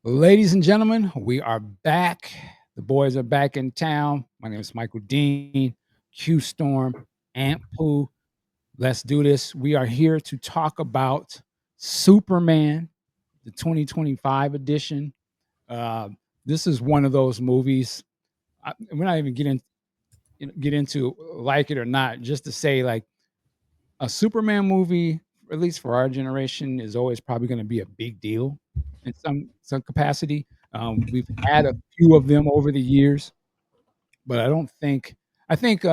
Ladies and gentlemen, we are back. The boys are back in town. My name is Michael Dean, Q Storm, Amp Poo. Let's do this. We are here to talk about Superman, the 2025 edition. Uh, this is one of those movies. We're not even get into like it or not. Just to say, like a Superman movie, at least for our generation, is always probably going to be a big deal in some capacity. We've had a few of them over the years, but I think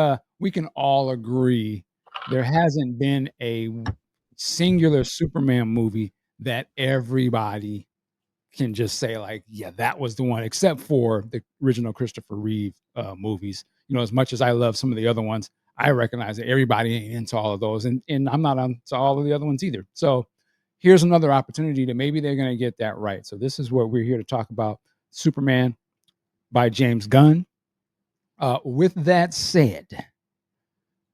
we can all agree there hasn't been a singular Superman movie that everybody can just say like, yeah, that was the one, except for the original Christopher Reeve movies. You know, as much as I love some of the other ones, I recognize that everybody ain't into all of those, and I'm not into all of the other ones either. So here's another opportunity to maybe they're going to get that right. So this is what we're here to talk about: Superman by James Gunn. With that said,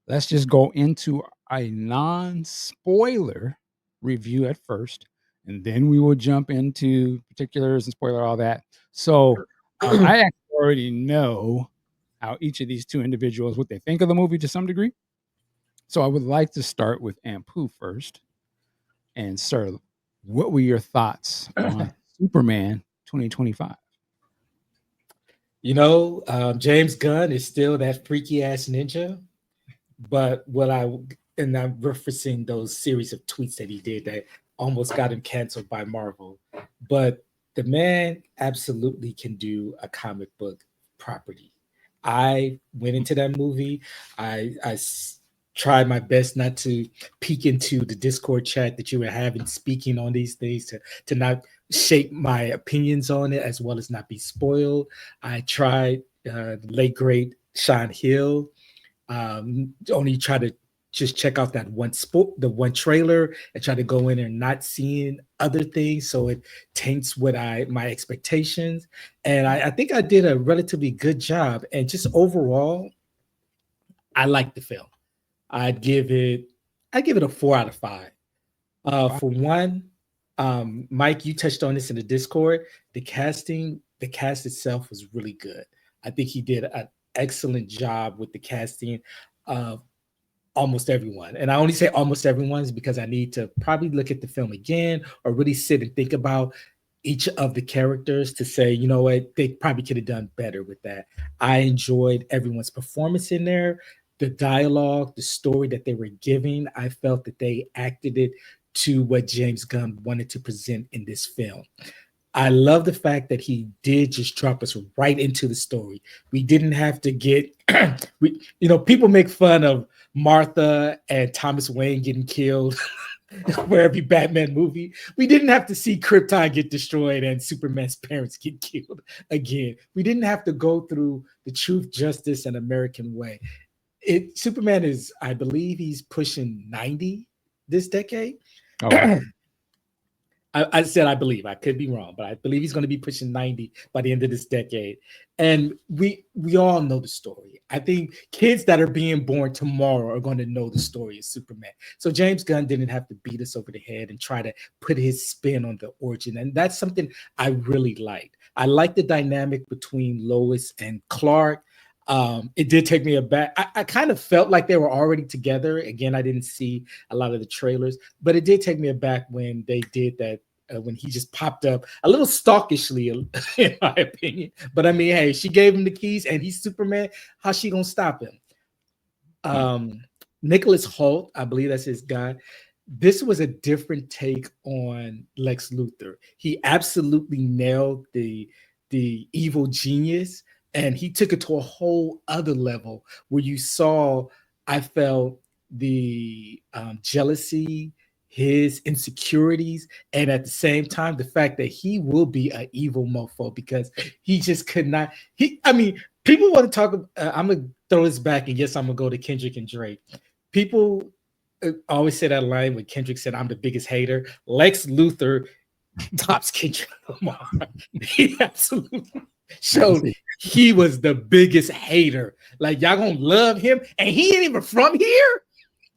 let's just go into a non-spoiler review at first, and then we will jump into particulars and spoiler all that. So I actually already know how each of these two individuals what they think of the movie to some degree. So I would like to start with Ampu first. And sir, what were your thoughts on Superman 2025? James Gunn is still that freaky ass ninja. But and I'm referencing those series of tweets that he did that almost got him canceled by Marvel. But the man absolutely can do a comic book property. I went into that movie. I tried my best not to peek into the Discord chat that you were having speaking on these things to not shape my opinions on it as well as not be spoiled. I tried the late great Sean Hill, only try to just check out that the one trailer, and try to go in and not seeing other things, so it taints my expectations. And I think I did a relatively good job. And just overall, I like the film. I'd give it I give it a 4 out of 5. For one, Mike, you touched on this in the Discord. The cast itself was really good. I think he did an excellent job with the casting of almost everyone. And I only say almost everyone is because I need to probably look at the film again or really sit and think about each of the characters to say, you know what, they probably could have done better with that. I enjoyed everyone's performance in there, the dialogue, the story that they were giving. I felt that they acted it to what James Gunn wanted to present in this film. I love the fact that he did just drop us right into the story. We didn't have to get people make fun of Martha and Thomas Wayne getting killed for every Batman movie. We didn't have to see Krypton get destroyed and Superman's parents get killed again. We didn't have to go through the truth, justice, and American way. Superman is, I believe he's pushing 90 this decade. Oh, wow. I said I believe. I could be wrong, but I believe he's going to be pushing 90 by the end of this decade. And we all know the story. I think kids that are being born tomorrow are going to know the story of Superman. So James Gunn didn't have to beat us over the head and try to put his spin on the origin. And that's something I really liked. I like the dynamic between Lois and Clark. It did take me aback. I kind of felt like they were already together. Again, I didn't see a lot of the trailers, but it did take me aback when they did that, when he just popped up a little stalkishly, in my opinion. But I mean, hey, she gave him the keys and he's Superman. How's she going to stop him? Nicholas Hoult, I believe that's his guy. This was a different take on Lex Luthor. He absolutely nailed the evil genius, and he took it to a whole other level where you saw, I felt the jealousy, his insecurities, and at the same time, the fact that he will be an evil mofo because he just could not. People want to talk. I'm going to throw this back, and yes, I'm going to go to Kendrick and Drake. People always say that line when Kendrick said, "I'm the biggest hater." Lex Luthor tops Kendrick Lamar. He absolutely showed he was the biggest hater. Like, y'all gonna love him, and he ain't even from here.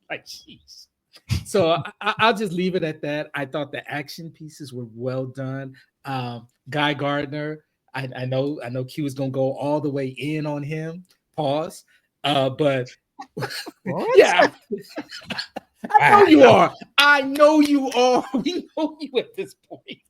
Like, jeez. So I'll just leave it at that. I thought the action pieces were well done. Guy Gardner, I know Q is gonna go all the way in on him. Pause. But What? yeah, I know you are. I know you are. We know you at this point.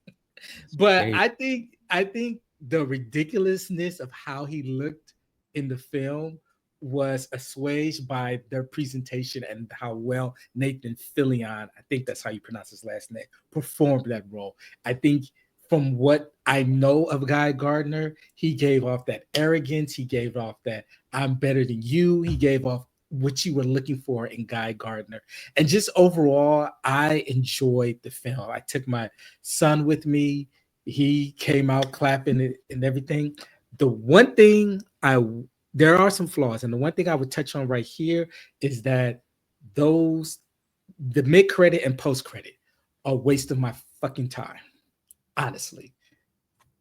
But Hey, I think the ridiculousness of how he looked in the film was assuaged by their presentation and how well Nathan Fillion, I think that's how you pronounce his last name, performed that role. I think from what I know of Guy Gardner, he gave off that arrogance, he gave off that I'm better than you, he gave off what you were looking for in Guy Gardner. And just overall, I enjoyed the film. I took my son with me. He came out clapping it and everything. The one thing there are some flaws, and the one thing I would touch on right here is that those the mid credit and post credit are a waste of my fucking time. Honestly,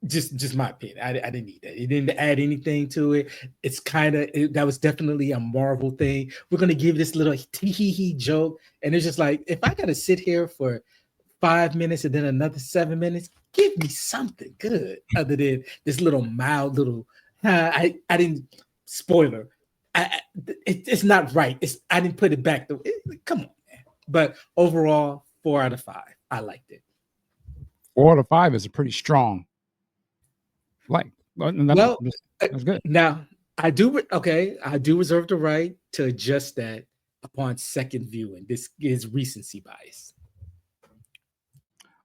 just my opinion. I didn't need that. It didn't add anything to it. It's kind of that was definitely a Marvel thing. We're gonna give this little tee hee hee joke, and it's just like if I gotta sit here for 5 minutes and then another 7 minutes, give me something good other than this little mild little. I didn't spoiler. It's not right. I didn't put it back. Come on, man. But overall, 4 out of 5. I liked it. 4 out of 5 is a pretty strong like. Well, That's good. now I do reserve the right to adjust that upon second viewing. This is recency bias.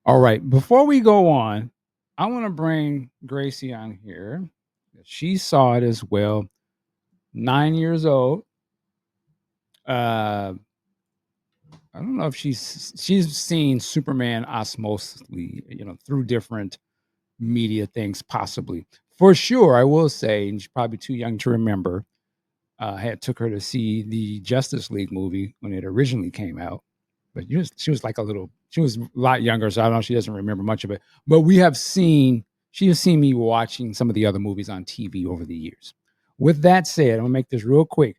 All right. Before we go on, I want to bring Gracie on here. She saw it as well. 9 years old. I don't know if she's seen Superman osmosisly, through different media things, possibly. For sure, I will say, and she's probably too young to remember. I had took her to see the Justice League movie when it originally came out, but she was like she was a lot younger, so I don't know. She doesn't remember much of it. But she has seen me watching some of the other movies on TV over the years. With that said, I'm gonna make this real quick.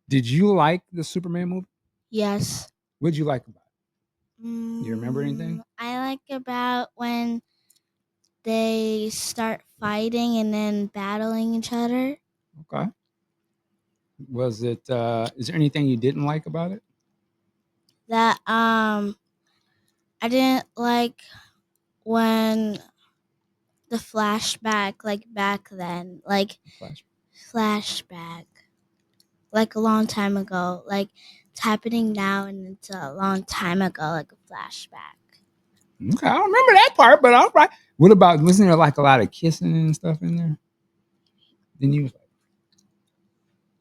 Did you like the Superman movie? Yes. What did you like about it? You remember anything? I like about when they start fighting and then battling each other. Okay. Was it? Is there anything you didn't like about it? That I didn't like when the flashback, like back then, like Flash. flashback, like a long time ago, like it's happening now and it's a long time ago, like a flashback. Okay, I don't remember that part, but all right. What about listening to like a lot of kissing and stuff in there? Then you,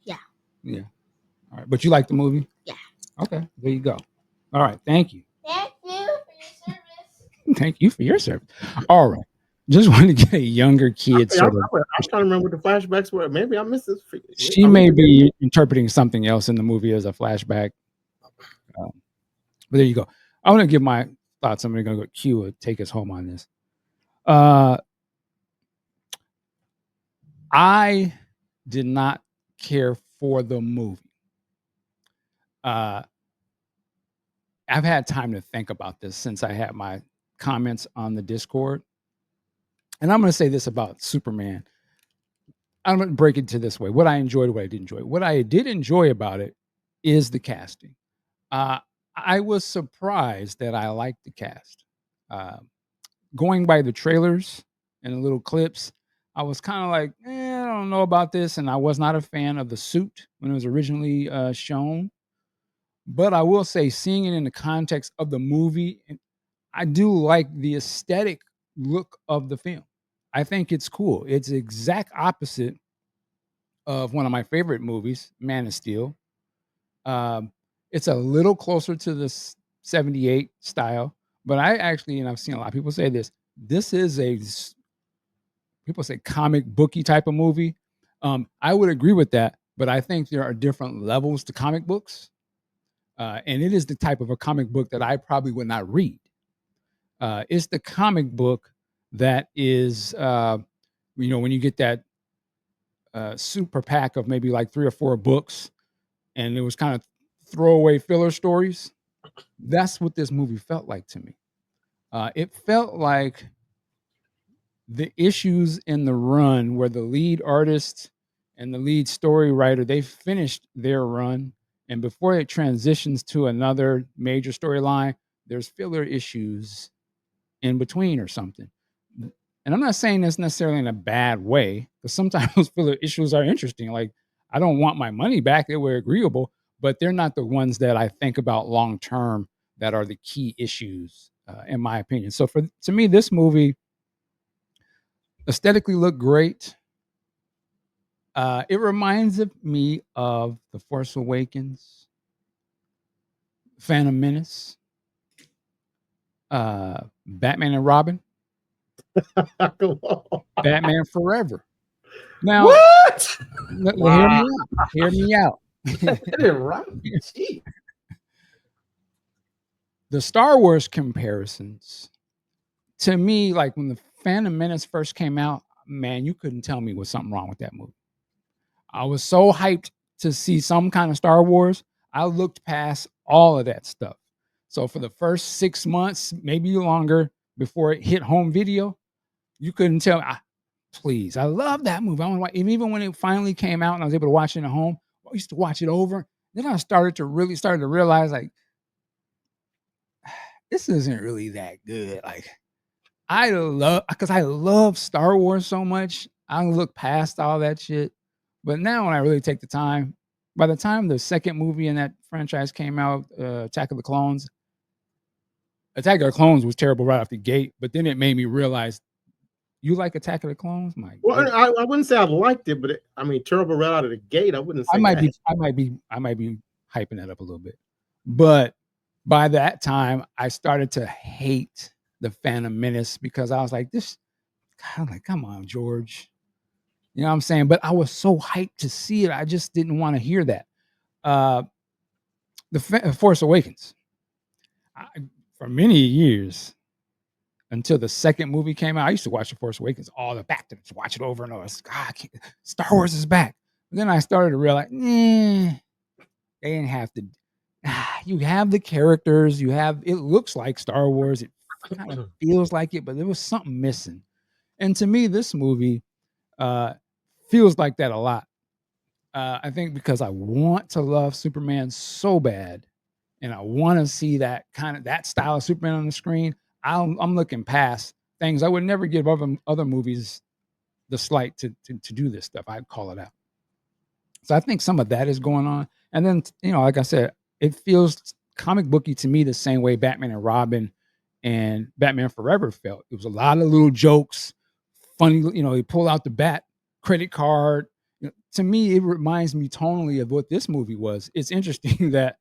Yeah. yeah. All right, but you like the movie? Yeah. Okay, there you go. All right, thank you. Thank you for your service. Thank you for your service. All right, just want to get a younger kid I sort of. was trying to remember what the flashbacks were. Maybe I missed this. She may be interpreting something else in the movie as a flashback. But there you go. I want to give my thoughts. I'm going to go Q take us home on this. I did not care for the movie. I've had time to think about this since I had my comments on the Discord. And I'm going to say this about Superman. I'm going to break it to this way. What I enjoyed, what I didn't enjoy. What I did enjoy about it is the casting. I was surprised that I liked the cast. Going by the trailers and the little clips, I was kind of like, I don't know about this. And I was not a fan of the suit when it was originally shown. But I will say, seeing it in the context of the movie, I do like the aesthetic look of the film. I think it's cool. It's the exact opposite of one of my favorite movies, Man of Steel. It's a little closer to the 78 style, but I actually, and I've seen a lot of people say this is people say comic booky type of movie. I would agree with that, but I think there are different levels to comic books. And it is the type of a comic book that I probably would not read. It's the comic book that is, when you get that super pack of maybe like 3 or 4 books, and it was kind of throwaway filler stories. That's what this movie felt like to me. It felt like the issues in the run where the lead artist and the lead story writer, they finished their run, and before it transitions to another major storyline, there's filler issues in between or something. And I'm not saying this necessarily in a bad way, because sometimes those filler issues are interesting. Like, I don't want my money back; they were agreeable, but they're not the ones that I think about long term. That are the key issues, in my opinion. So, to me, this movie aesthetically looked great. It reminds me of The Force Awakens, Phantom Menace, Batman and Robin, Come on. Batman Forever. Now, What? hear me out. Hear me out. Get it right. Gee. The Star Wars comparisons, to me, like when the Phantom Menace first came out, man, you couldn't tell me was something wrong with that movie. I was so hyped to see some kind of Star Wars. I looked past all of that stuff. So for the first 6 months, maybe longer, before it hit home video, you couldn't tell. Please, I love that movie. I want to watch, even when it finally came out and I was able to watch it at home. I used to watch it over. Then I started to realize, like, this isn't really that good. Like, I love Star Wars so much. I look past all that shit. But now when I really take the time, by the time the second movie in that franchise came out, Attack of the Clones was terrible right off the gate. But then it made me realize, you like Attack of the Clones? My Well, goodness. I wouldn't say I liked it, but I mean, terrible right out of the gate. I wouldn't say I might that. be hyping that up a little bit. But by that time, I started to hate the Phantom Menace because I was like, I'm like, come on, George. You know what I'm saying? But I was so hyped to see it. I just didn't want to hear that. The Force Awakens. For many years, until the second movie came out, I used to watch The Force Awakens all the back to watch it over and over. Star Wars is back. And then I started to realize, they didn't have to. You have the characters. It looks like Star Wars. It kind of feels like it, but there was something missing. And to me, this movie feels like that a lot. I think because I want to love Superman so bad, and I want to see that style of Superman on the screen. I'm looking past things I would never give other movies the slight to do this stuff. I'd call it out. So I think some of that is going on. And then, like I said, it feels comic booky to me the same way Batman and Robin and Batman Forever felt. It was a lot of little jokes, funny, they pull out the bat credit card. To me, it reminds me tonally of what this movie was. It's interesting that,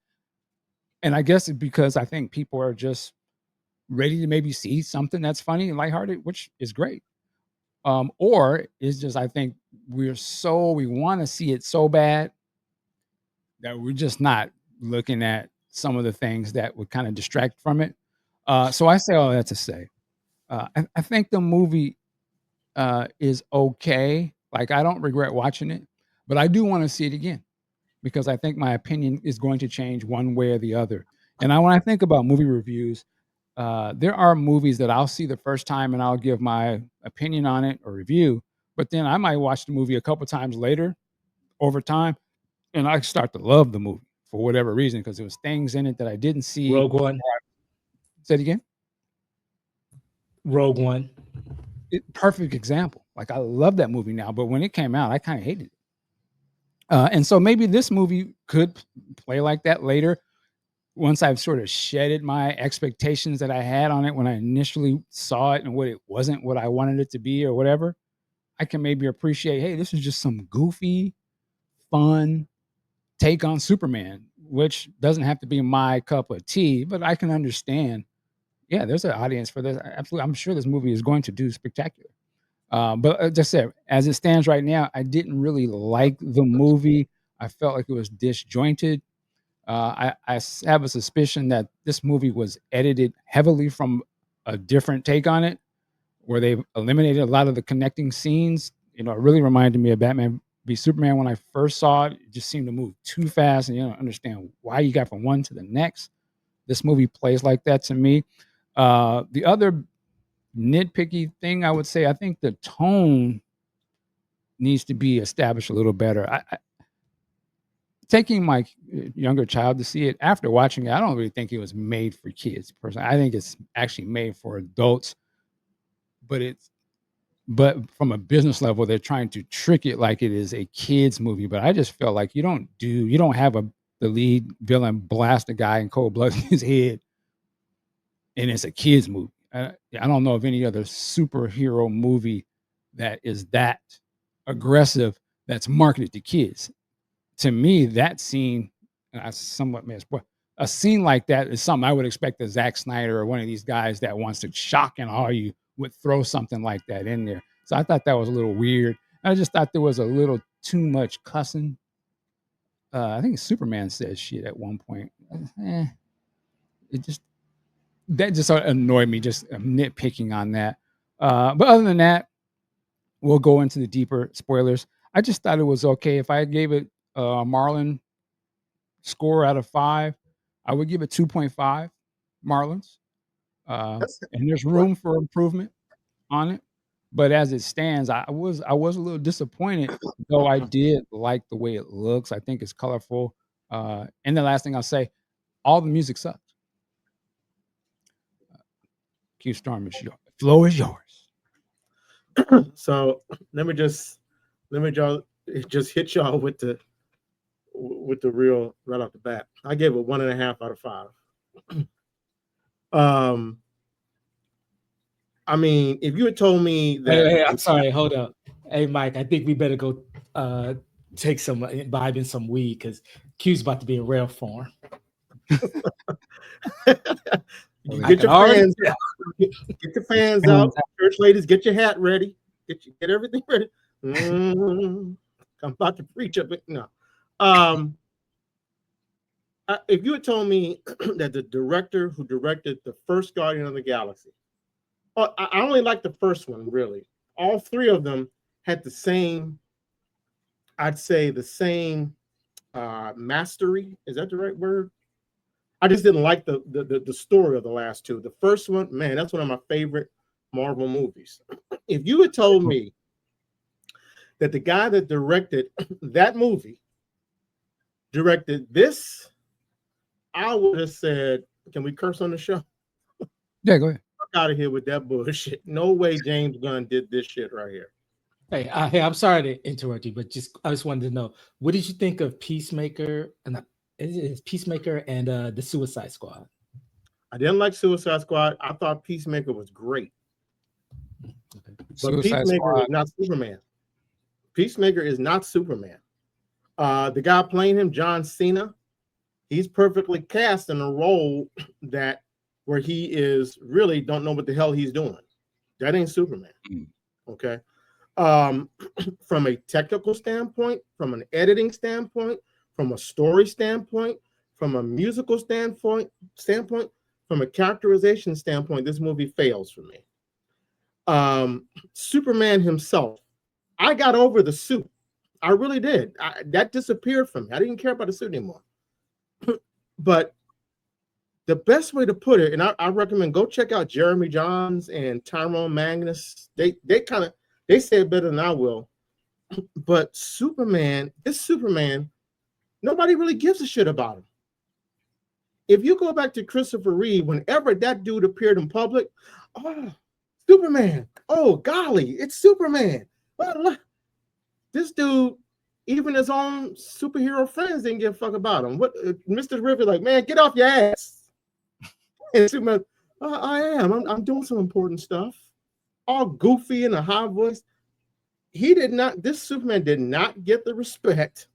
and I guess it's because I think people are just ready to maybe see something that's funny and lighthearted, which is great. Or it's just, I think we want to see it so bad that we're just not looking at some of the things that would kind of distract from it. So I say all that to say, I think the movie is okay. Like, I don't regret watching it, but I do want to see it again because I think my opinion is going to change one way or the other. And when I think about movie reviews, there are movies that I'll see the first time and I'll give my opinion on it or review, but then I might watch the movie a couple times later over time, and I start to love the movie for whatever reason because there was things in it that I didn't see. Rogue One. Say it again. Rogue One. Perfect example. Like, I love that movie now, but when it came out, I kind of hated it. And so maybe this movie could play like that later once I've sort of shedded my expectations that I had on it when I initially saw it and what it wasn't what I wanted it to be or whatever. I can maybe appreciate, hey, this is just some goofy, fun take on Superman, which doesn't have to be my cup of tea, but I can understand. Yeah, there's an audience for this. Absolutely. I'm sure this movie is going to do spectacular. But as I said, as it stands right now, I didn't really like the movie. I felt like it was disjointed. I have a suspicion that this movie was edited heavily from a different take on it, where they eliminated a lot of the connecting scenes. It really reminded me of Batman v Superman when I first saw it. It just seemed to move too fast, and you don't understand why you got from one to the next. this movie plays like that to me. The other nitpicky thing I would say, I think the tone needs to be established a little better. Taking my younger child to see it, after watching it, I don't really think it was made for kids. Personally, I think it's actually made for adults. But from a business level, they're trying to trick it like it is a kids movie. But I just felt like you don't have the lead villain blast a guy in cold blood in his head, and it's a kids movie. I don't know of any other superhero movie that is that aggressive that's marketed to kids. To me, that scene, I somewhat missed, but a scene like that is something I would expect a Zack Snyder or one of these guys that wants to shock and awe you would throw something like that in there. So I thought that was a little weird. I just thought there was a little too much cussing. I think Superman says shit at one point. That just sort of annoyed me, just nitpicking on that. But other than that, we'll go into the deeper spoilers. I just thought it was okay. If I gave it a Marlon score out of 5, I would give it 2.5 Marlins. And there's room for improvement on it. But as it stands, I was a little disappointed, though I did like the way it looks. I think it's colorful. And the last thing I'll say, all the music sucked. Q Storm, the floor is yours. So let me just hit y'all with the real right off the bat. I gave it 1.5 out of 5. I mean, if you had told me that, hey, I'm sorry, hold up. Hey, Mike, I think we better go take some imbibe in some weed because Q's about to be in rare form. Get your fans out. Church ladies, get your hat ready. Get everything ready. I'm about to preach a bit. No. If you had told me that the director who directed the first Guardian of the Galaxy, I only like the first one, really. All three of them had the same, I'd say the same mastery. Is that the right word? I just didn't like the story of the last two. The first one, man, that's one of my favorite Marvel movies. If you had told me that the guy that directed that movie directed this, I would have said, can we curse on the show? Yeah, go ahead. Fuck out of here with that bullshit. No way James Gunn did this shit right here. Hey, I'm sorry to interrupt you, but I just wanted to know, what did you think of Peacemaker and the Suicide Squad? I didn't like Suicide Squad. I thought Peacemaker was great. Okay. But Peacemaker is not Superman. Peacemaker is not Superman. The guy playing him, John Cena, he's perfectly cast in a role where he is really don't know what the hell he's doing. That ain't Superman. Okay. From a technical standpoint, from an editing standpoint, from a story standpoint, from a musical standpoint, from a characterization standpoint, this movie fails for me. Superman himself, I got over the suit. I really did. That disappeared from me. I didn't care about the suit anymore. But the best way to put it, and I recommend go check out Jeremy Johns and Tyrone Magnus. They say it better than I will. But this Superman, nobody really gives a shit about him. If you go back to Christopher Reeve, whenever that dude appeared in public, oh, Superman. Oh, golly, it's Superman. This dude, even his own superhero friends didn't give a fuck about him. What Mr. River, like, man, get off your ass. And Superman, I am. I'm doing some important stuff. All goofy in a high voice. This Superman did not get the respect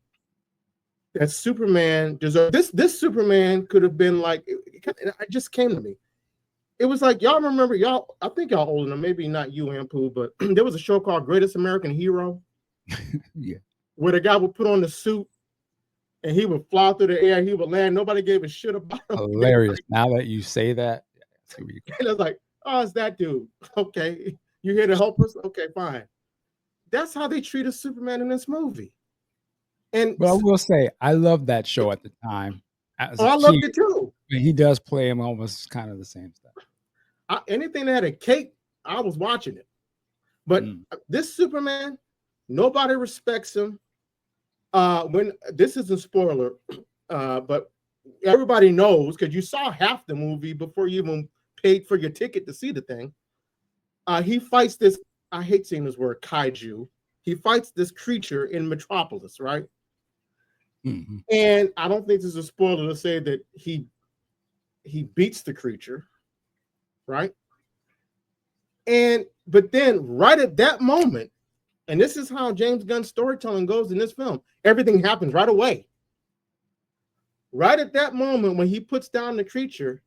that Superman deserved. This Superman could have been like, it just came to me. It was like, y'all remember, I think y'all old enough, maybe not you, Ampu, but there was a show called Greatest American Hero. Yeah. Where the guy would put on the suit and he would fly through the air, he would land, nobody gave a shit about him. Hilarious. Now that you say that. And I was like, oh, it's that dude. Okay. You here to help us? Okay, fine. That's how they treated Superman in this movie. But I will say, I loved that show at the time. I loved it too. And he does play him almost kind of the same stuff. Anything that had a cape, I was watching it. But this Superman, nobody respects him. When this is a spoiler, but everybody knows because you saw half the movie before you even paid for your ticket to see the thing. He fights this. I hate saying this word, kaiju. He fights this creature in Metropolis, right? Mm-hmm. And I don't think this is a spoiler to say that he beats the creature, right? But then right at that moment, and this is how James Gunn's storytelling goes in this film, everything happens right away. Right at that moment when he puts down the creature,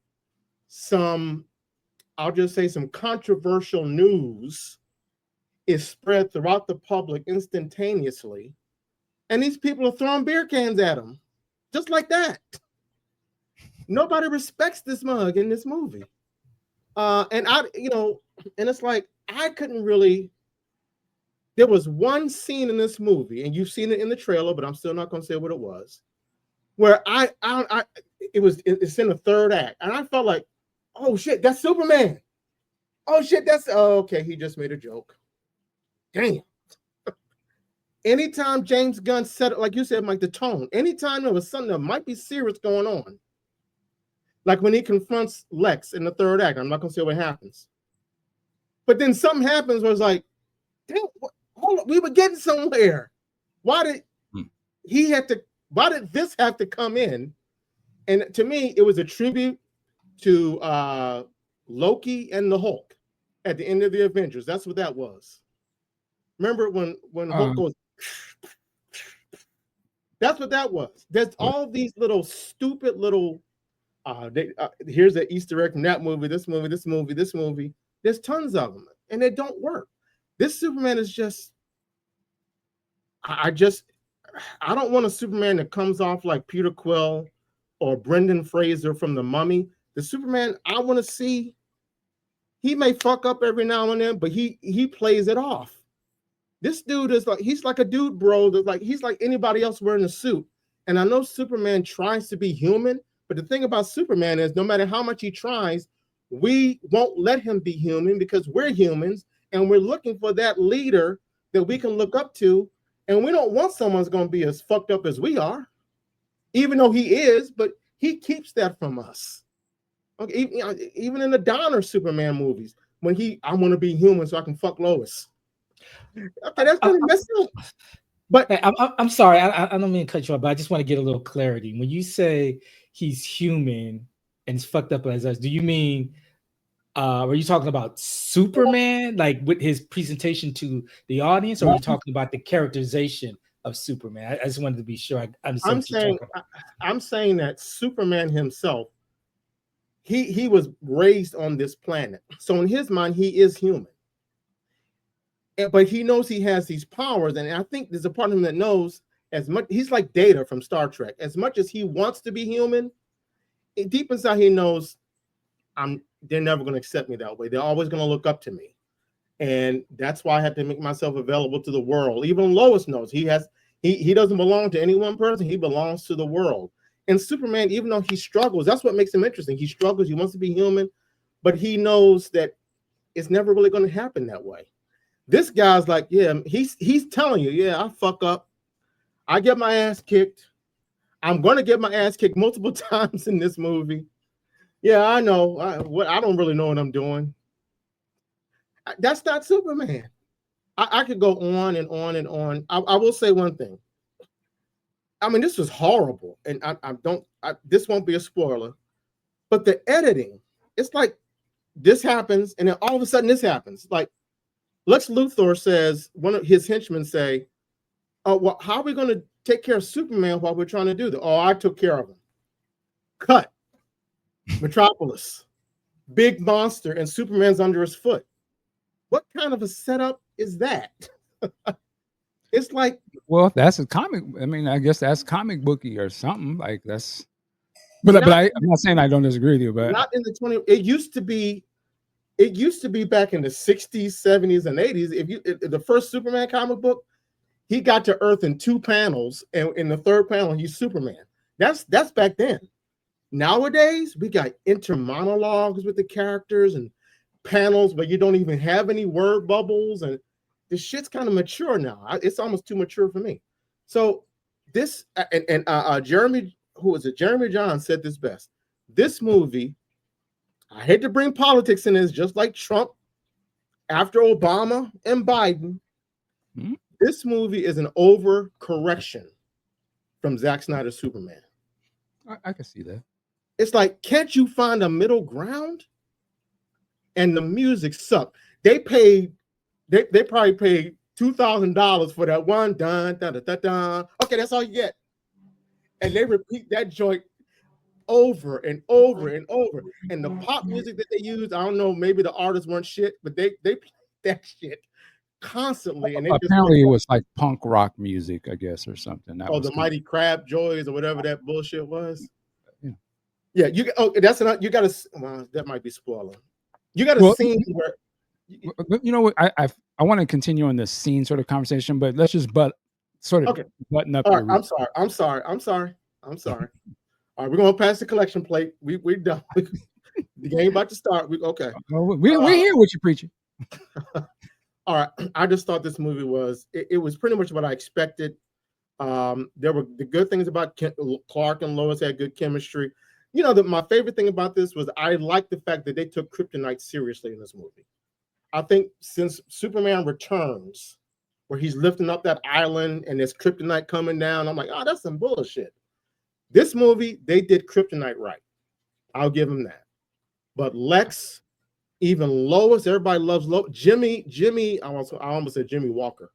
I'll just say some controversial news is spread throughout the public instantaneously. And these people are throwing beer cans at him, just like that. Nobody respects this mug in this movie. And it's like, I couldn't really, there was one scene in this movie, and you've seen it in the trailer, but I'm still not going to say what it was, where it's in the third act. And I felt like, oh shit, that's Superman. Oh shit, okay, he just made a joke. Damn. Anytime James Gunn said it, like you said, Mike, the tone, anytime there was something that might be serious going on, like when he confronts Lex in the third act, I'm not going to say what happens. But then something happens where it's like, damn, hold on, we were getting somewhere. Why did this have to come in? And to me, it was a tribute to Loki and the Hulk at the end of the Avengers. That's what that was. Remember when Hulk goes, that's what that was. There's all these little stupid little, here's an Easter egg from that movie, this movie. There's tons of them, and they don't work. This Superman is just, I don't want a Superman that comes off like Peter Quill or Brendan Fraser from The Mummy. The Superman I want to see, he may fuck up every now and then, but he plays it off. This dude is like, he's like a dude, bro. He's like anybody else wearing a suit. And I know Superman tries to be human, but the thing about Superman is no matter how much he tries, we won't let him be human because we're humans and we're looking for that leader that we can look up to. And we don't want someone's going to be as fucked up as we are, even though he is, but he keeps that from us. Okay, even in the Donner Superman movies, when I want to be human so I can fuck Lois. Okay, that's kind of messed up. But I'm sorry, I don't mean to cut you off, but I just want to get a little clarity. When you say he's human and he's fucked up as us, do you mean are you talking about Superman, like with his presentation to the audience, or are you talking about the characterization of Superman? I just wanted to be sure I understand. I'm saying that Superman himself, he was raised on this planet, so in his mind, he is human. But he knows he has these powers, and I think there's a part of him that knows as much. He's like Data from Star Trek. As much as he wants to be human, deep inside he knows they're never going to accept me that way. They're always going to look up to me, and that's why I have to make myself available to the world. Even Lois knows he doesn't belong to any one person. He belongs to the world. And Superman, even though he struggles, that's what makes him interesting. He struggles. He wants to be human, but he knows that it's never really going to happen that way. This guy's like, yeah, he's telling you, yeah, I fuck up. I get my ass kicked. I'm going to get my ass kicked multiple times in this movie. Yeah, I know. I don't really know what I'm doing. That's not Superman. I could go on and on and on. I will say one thing. I mean, this was horrible, and this won't be a spoiler, but the editing, it's like this happens, and then all of a sudden this happens. Like, Lex Luthor says, one of his henchmen say, oh, well, how are we going to take care of Superman while we're trying to do that? Oh, I took care of him. Cut. Metropolis. Big monster, and Superman's under his foot. What kind of a setup is that? It's like... Well, that's a comic. I mean, I guess that's comic booky or something. Like, that's... But I'm not saying I don't disagree with you, but... Not in the 20... It used to be back in the 60s, 70s, and 80s. The first Superman comic book, he got to Earth in 2 panels, and in the third panel, he's Superman. That's back then. Nowadays, we got intermonologues with the characters and panels where you don't even have any word bubbles, and the shit's kind of mature now. It's almost too mature for me. So this Jeremy, who is it? Jeremy John said this best. This movie, I hate to bring politics in this, just like Trump after Obama and Biden. Hmm? This movie is an overcorrection from Zack Snyder's Superman. I can see that. It's like, can't you find a middle ground? And the music sucked. They probably paid $2,000 for that one. Dun, dun, dun, dun, dun. Okay, that's all you get. And they repeat that joint over and over and over. And the pop music that they used, I don't know, maybe the artists weren't shit, but they played that shit constantly. And they Apparently, it was like punk rock music, I guess, or something. That was the Mighty Crab Joys or whatever that bullshit was. Yeah, that's enough. You got to. Well, that might be spoiler. You got a scene where. You know what? I want to continue on this scene sort of conversation, but let's just button up. All right, I'm sorry. All right, we're gonna pass the collection plate. We're done. The game about to start. We're here with you, preacher. All right. I just thought this movie was pretty much what I expected. There were the good things about Clark and Lois had good chemistry. You know, my favorite thing about this was I liked the fact that they took kryptonite seriously in this movie. I think since Superman Returns, where he's lifting up that island and there's kryptonite coming down, I'm like, oh, that's some bullshit. This movie, they did kryptonite right. I'll give them that. But Lex, even Lois, everybody loves Lois. Jimmy, I almost said Jimmy Walker.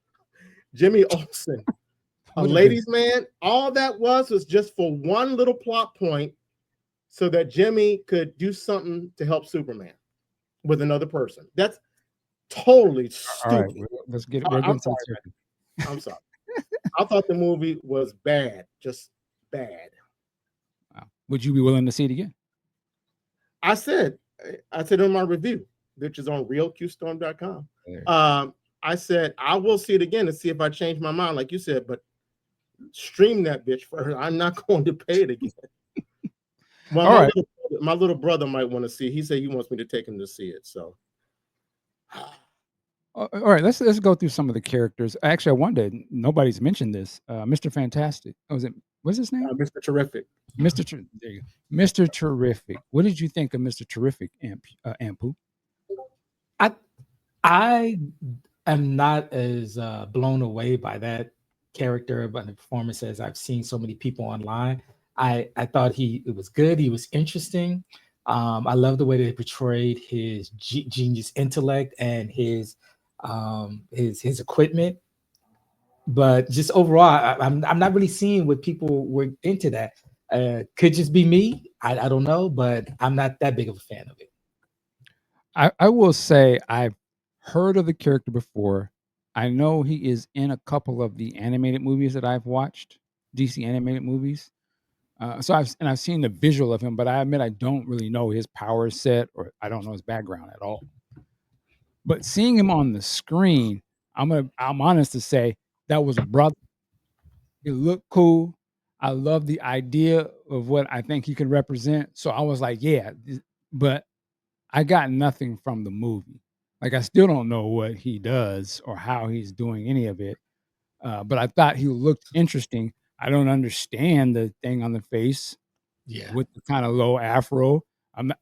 Jimmy Olsen, a ladies' man. All that was just for one little plot point so that Jimmy could do something to help Superman with another person. That's totally stupid. All right, let's get it. I'm sorry. I thought the movie was bad, just bad. Wow. Would you be willing to see it again? I said in my review, which is on realqstorm.com. I said I will see it again and see if I change my mind, like you said, but stream that bitch first. I'm not going to pay it again. Well, my little brother might want to see it. He said he wants me to take him to see it. So, all right, let's go through some of the characters. Actually, I wondered, nobody's mentioned this. Mr. Fantastic. What's his name? Mr. Terrific. There you go. Mr. Terrific. What did you think of Mr. Terrific, Ampu? I am not as blown away by that character, by the performance as I've seen so many people online. I thought it was good. He was interesting. I love the way they portrayed his genius intellect and his equipment. But just overall, I'm not really seeing what people were into that. Could just be me. I don't know, but I'm not that big of a fan of it. I will say I've heard of the character before. I know he is in a couple of the animated movies that I've watched, DC animated movies. So I've seen the visual of him, but I admit I don't really know his power set, or I don't know his background at all. But seeing him on the screen, I'm honest to say that was a brother. He looked cool. I love the idea of what I think he could represent. So I was like, yeah, but I got nothing from the movie. Like, I still don't know what he does or how he's doing any of it. But I thought he looked interesting. I don't understand the thing on the face with the kind of low afro.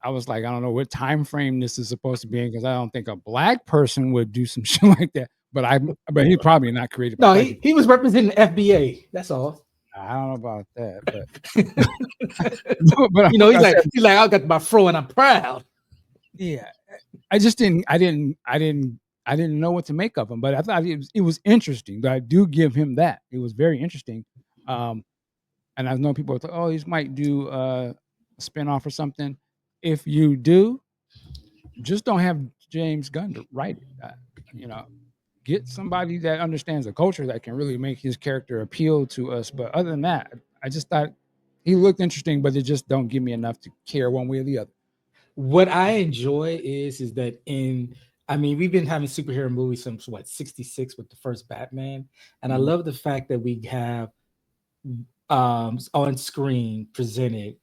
I was like, I don't know what time frame this is supposed to be in, because I don't think a black person would do some shit like that. But he's probably not created. No, he was representing the FBA. That's all. I don't know about that, but you know, he's like, I got my fro and I'm proud. Yeah, I didn't know what to make of him, but I thought it was interesting. But I do give him that. It was very interesting. And I know people are like, oh, he might do a spinoff or something. If you do, just don't have James Gunn to write it. Get somebody that understands the culture that can really make his character appeal to us. But other than that, I just thought he looked interesting, but it just don't give me enough to care one way or the other. What I enjoy is that we've been having superhero movies since 66 with the first Batman. And I love the fact that we have on screen presented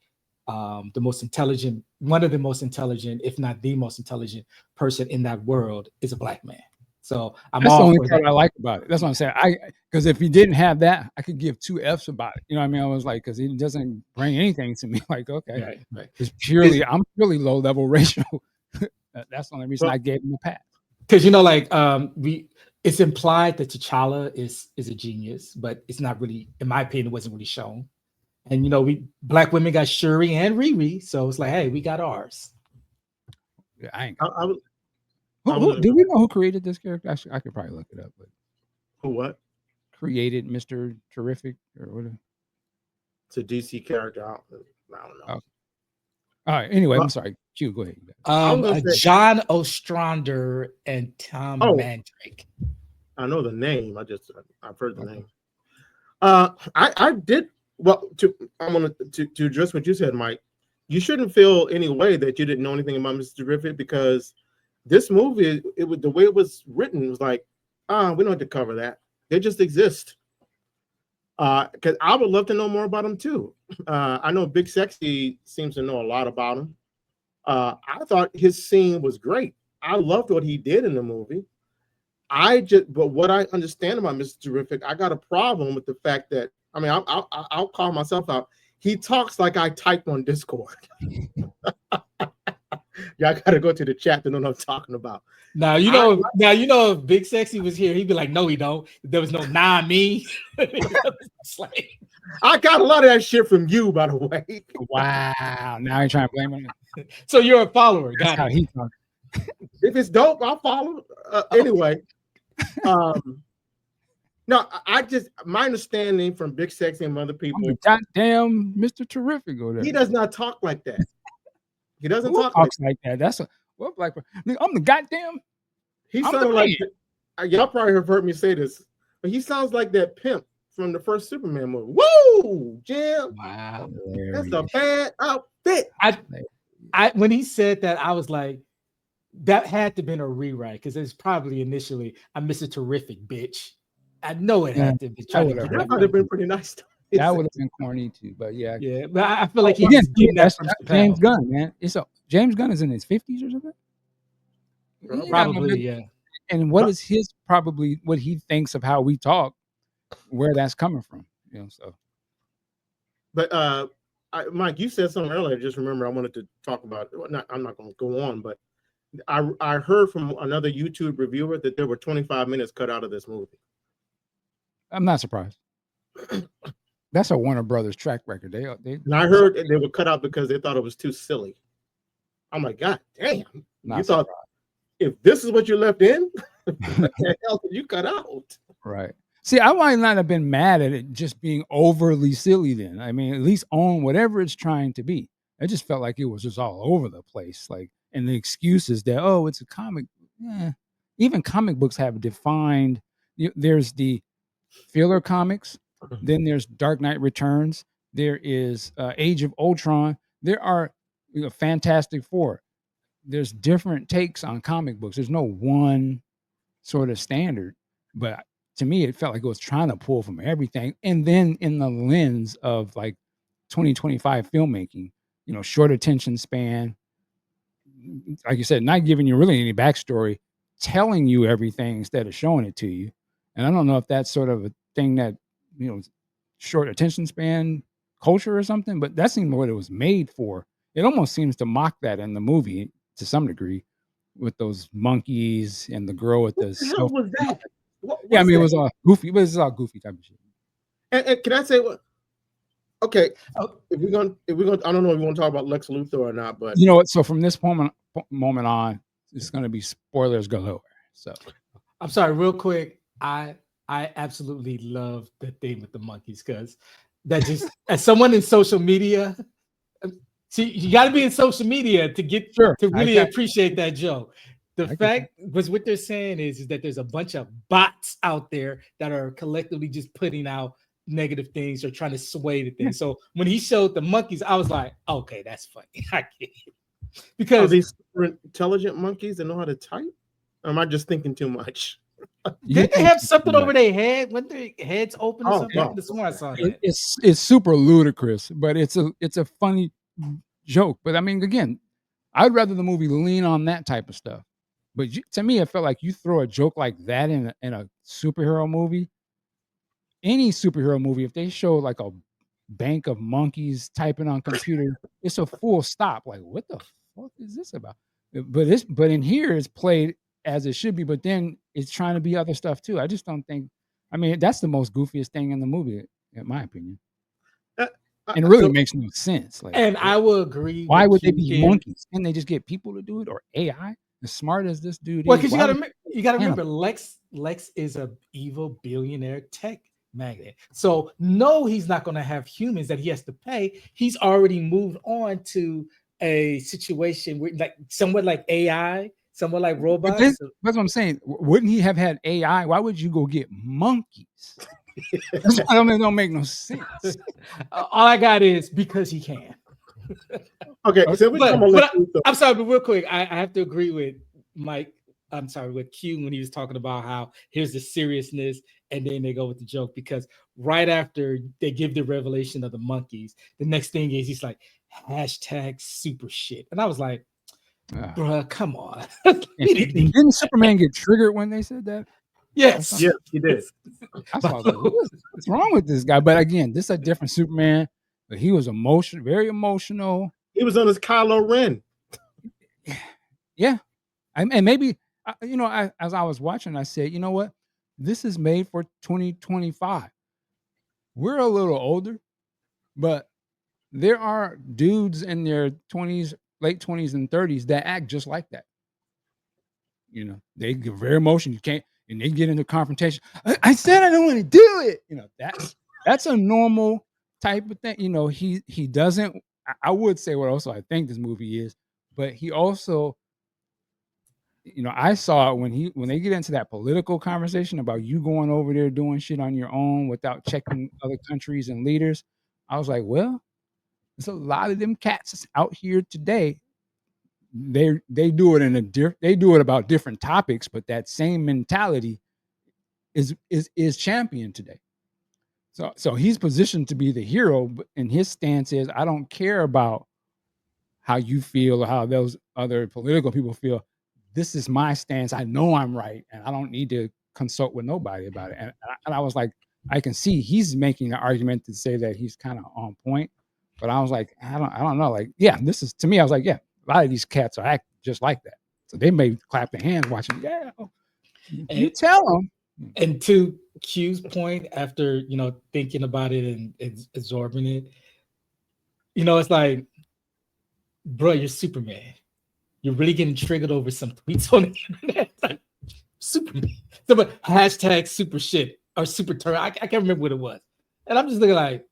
one of the most intelligent, if not the most intelligent person in that world is a black man. So I'm That's the all only for part that. I like about it. That's what I'm saying. Because if he didn't have that, I could give 2 F's about it. You know what I mean? I was like, because he doesn't bring anything to me. Like, okay, Right. it's purely, I'm purely low level racial. That's the only reason Well- I gave him a pass. Because it's implied that T'Challa is a genius, but it's not really, in my opinion, it wasn't really shown. And we black women got Shuri and Riri, so it's like, hey, we got ours. Yeah, I ain't. I was Do we know who created this character? Actually, I could probably look it up. But who what? created Mr. Terrific or whatever? It's a DC character. I don't know. Oh. All right. Anyway, Well- I'm sorry. Q, go ahead. I'm gonna say- John Ostrander and Tom Mandrake. I know the name. I've heard the name. I did well. I'm gonna to address what you said, Mike. You shouldn't feel any way that you didn't know anything about Mr. Terrific, because this movie, it was the way it was written, was like, we don't have to cover that. They just exist. Because I would love to know more about him too. I know Big Sexy seems to know a lot about him. I thought his scene was great. I loved what he did in the movie. But what I understand about Mr. Terrific, I got a problem with the fact that, I mean, I'll call myself out. He talks like I type on Discord. Y'all got to go to the chat to know what I'm talking about. Now if Big Sexy was here, he'd be like, "No, he don't. There was no me." I got a lot of that shit from you, by the way. Wow. Now you're trying to blame him. So you're a follower. That's Got how it. he talks. If it's dope, I'll follow. Anyway, no, my understanding from Big Sexy and other people, Goddamn Mr. Terrific over there. he does not talk like that. He doesn't Who talk talks like that? That's what black person. I'm the goddamn. He I'm sounded the like, y'all probably have heard me say this, but he sounds like that pimp from the first Superman movie. Woo, Jim! Wow, That's a bad outfit. I when he said that, I was like, that had to have been a rewrite, because it's probably initially I'm Mr. Terrific, bitch. I know it had to be trying to That get would have been pretty nice. That would have been corny too, but yeah. Yeah, but I feel like he Again, just getting that that's from James Chappelle. Gunn, man. James Gunn is in his 50s or something. He ain't got no Probably, big- yeah. And what is his probably what he thinks of how we talk, where that's coming from, So But Mike, you said something earlier. Just remember, I wanted to talk about. I'm not going to go on, but I heard from another YouTube reviewer that there were 25 minutes cut out of this movie. I'm not surprised. That's a Warner Brothers track record. They And I heard they were cut out because they thought it was too silly. I'm like, God damn! not You thought if this is what you left in, what the hell did you cut out? right. See, I might not have been mad at it just being overly silly then. I mean, at least own whatever it's trying to be. I just felt like it was just all over the place. And the excuses that, it's a comic. Yeah. Even comic books have defined, there's the filler comics, then there's Dark Knight Returns, there is Age of Ultron, there are Fantastic Four. There's different takes on comic books. There's no one sort of standard, but to me, it felt like it was trying to pull from everything. And then in the lens of 2025 filmmaking, short attention span, like you said, not giving you really any backstory, telling you everything instead of showing it to you. And I don't know if that's sort of a thing that, short attention span culture or something, but that seemed what it was made for. It almost seems to mock that in the movie to some degree with those monkeys and the girl with What the hell was that? Yeah, I mean, it was all goofy, but it's all goofy type of shit. And can I say what? Okay, if we're gonna, I don't know if you want to talk about Lex Luthor or not, but you know what? So from this moment on, it's going to be spoilers galore. So I'm sorry, real quick. I absolutely love the thing with the monkeys, because that just, as someone in social media, see, you got to be in social media to get to really appreciate that joke. The fact was, what they're saying is that there's a bunch of bots out there that are collectively just putting out negative things or trying to sway the thing. So when he showed the monkeys, I was like, okay, that's funny. I get it. Because these super intelligent monkeys that know how to type? Or am I just thinking too much? Did they have something over their head? When their heads open or something? No. This one I saw that. It's super ludicrous, but it's a funny joke. But I mean, again, I'd rather the movie lean on that type of stuff. But to me, it felt like you throw a joke like that in a superhero movie, any superhero movie, if they show like a bank of monkeys typing on computer, it's a full stop. Like, what the fuck is this about? But in here it's played as it should be, but then it's trying to be other stuff too. I just don't think. I mean, that's the most goofiest thing in the movie, in my opinion. And it really makes no sense. Like, and I will agree. why would they Q be here. monkeys? Can they just get people to do it, or AI? As smart as this dude Well, is, because you got to remember, animal? Lex is a evil billionaire tech magnate. So no, he's not going to have humans that he has to pay. He's already moved on to a situation where, like, somewhat like AI, somewhat like robots. That's what I'm saying. Wouldn't he have had AI? Why would you go get monkeys? That don't make no sense. All I got is because he can. Okay, so I'm sorry, but real quick, I have to agree with Mike. I'm sorry, with Q when he was talking about how here's the seriousness, and then they go with the joke, because right after they give the revelation of the monkeys, the next thing is he's like hashtag super shit, and I was like, bruh, come on. Didn't Superman get triggered when they said that? Yes, yes, he did. That's why I was like, what's wrong with this guy? But again, this is a different Superman. But he was very emotional. He was on his Kylo Ren. Yeah, and maybe as I was watching, I said, you know what, this is made for 2025. We're a little older, but there are dudes in their 20s, late 20s and 30s that act just like that. You know, they get very emotional. You can't, and they get into confrontation. I said I don't want to do it. You know, that's a normal type of thing. You know, he doesn't. I would say what also I think this movie is, but he also, you know, I saw it when they get into that political conversation about you going over there doing shit on your own without checking other countries and leaders. I was like, well, there's a lot of them cats out here today. They do it they do it about different topics, but that same mentality is championed today. So he's positioned to be the hero, and his stance is, I don't care about how you feel or how those other political people feel. This is my stance. I know I'm right, and I don't need to consult with nobody about it. And I was like, I can see he's making the argument to say that he's kind of on point, but I was like, I don't know. Like, yeah, this is, to me, I was like, yeah, a lot of these cats are act just like that. So they may clap their hands watching. Yeah, you tell them. And to Q's point, after thinking about it and absorbing it, it's like, bro, you're Superman. You're really getting triggered over some tweets on the internet. Like, Superman. So, but hashtag super shit or super turn. I can't remember what it was. And I'm just looking like,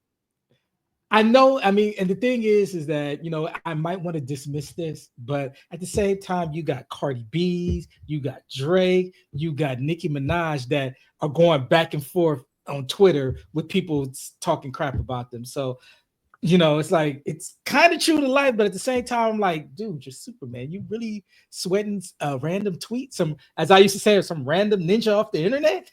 I know, I mean, and the thing is that, I might want to dismiss this, but at the same time, you got Cardi B's, you got Drake, you got Nicki Minaj that are going back and forth on Twitter with people talking crap about them. So, it's like, it's kind of true to life, but at the same time, I'm like, dude, you're Superman. You really sweating a random tweet, as I used to say, some random ninja off the internet?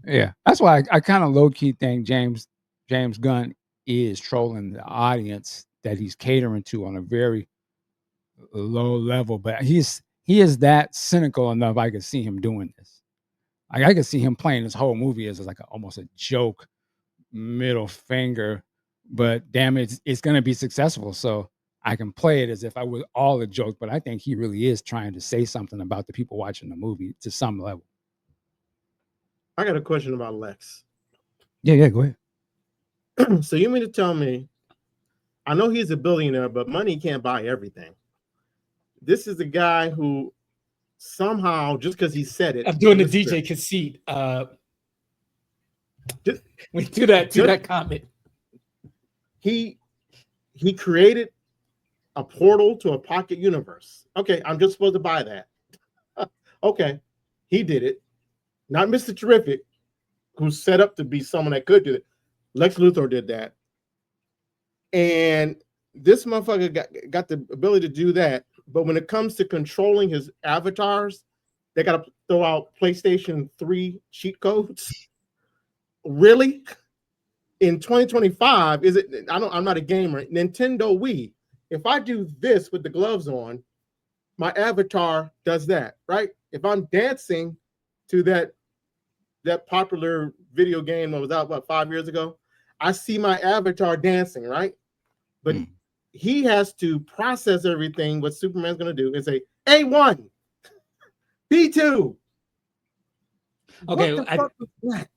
Yeah, that's why I kind of low-key think James Gunn is trolling the audience that he's catering to on a very low level, but he is that cynical enough. I could see him doing this. I could see him playing this whole movie as like almost a joke, middle finger, but damn it, it's going to be successful. So I can play it as if I was all a joke, but I think he really is trying to say something about the people watching the movie to some level. I got a question about Lex. Yeah, go ahead. So you mean to tell me, I know he's a billionaire, but money can't buy everything. This is the guy who somehow, just because he said it, I'm doing the DJ conceit. We do that comment. He created a portal to a pocket universe. Okay, I'm just supposed to buy that. Okay, he did it. Not Mr. Terrific, who's set up to be someone that could do it. Lex Luthor did that. And this motherfucker got the ability to do that. But when it comes to controlling his avatars, they got to throw out PlayStation 3 cheat codes. Really? in 2025, is it? I'm not a gamer. Nintendo Wii. If I do this with the gloves on, my avatar does that, right? If I'm dancing to that popular video game that was out 5 years ago, I see my avatar dancing, right? But he has to process everything. What Superman's going to do is say A1, B2. Okay, What the fuck was that?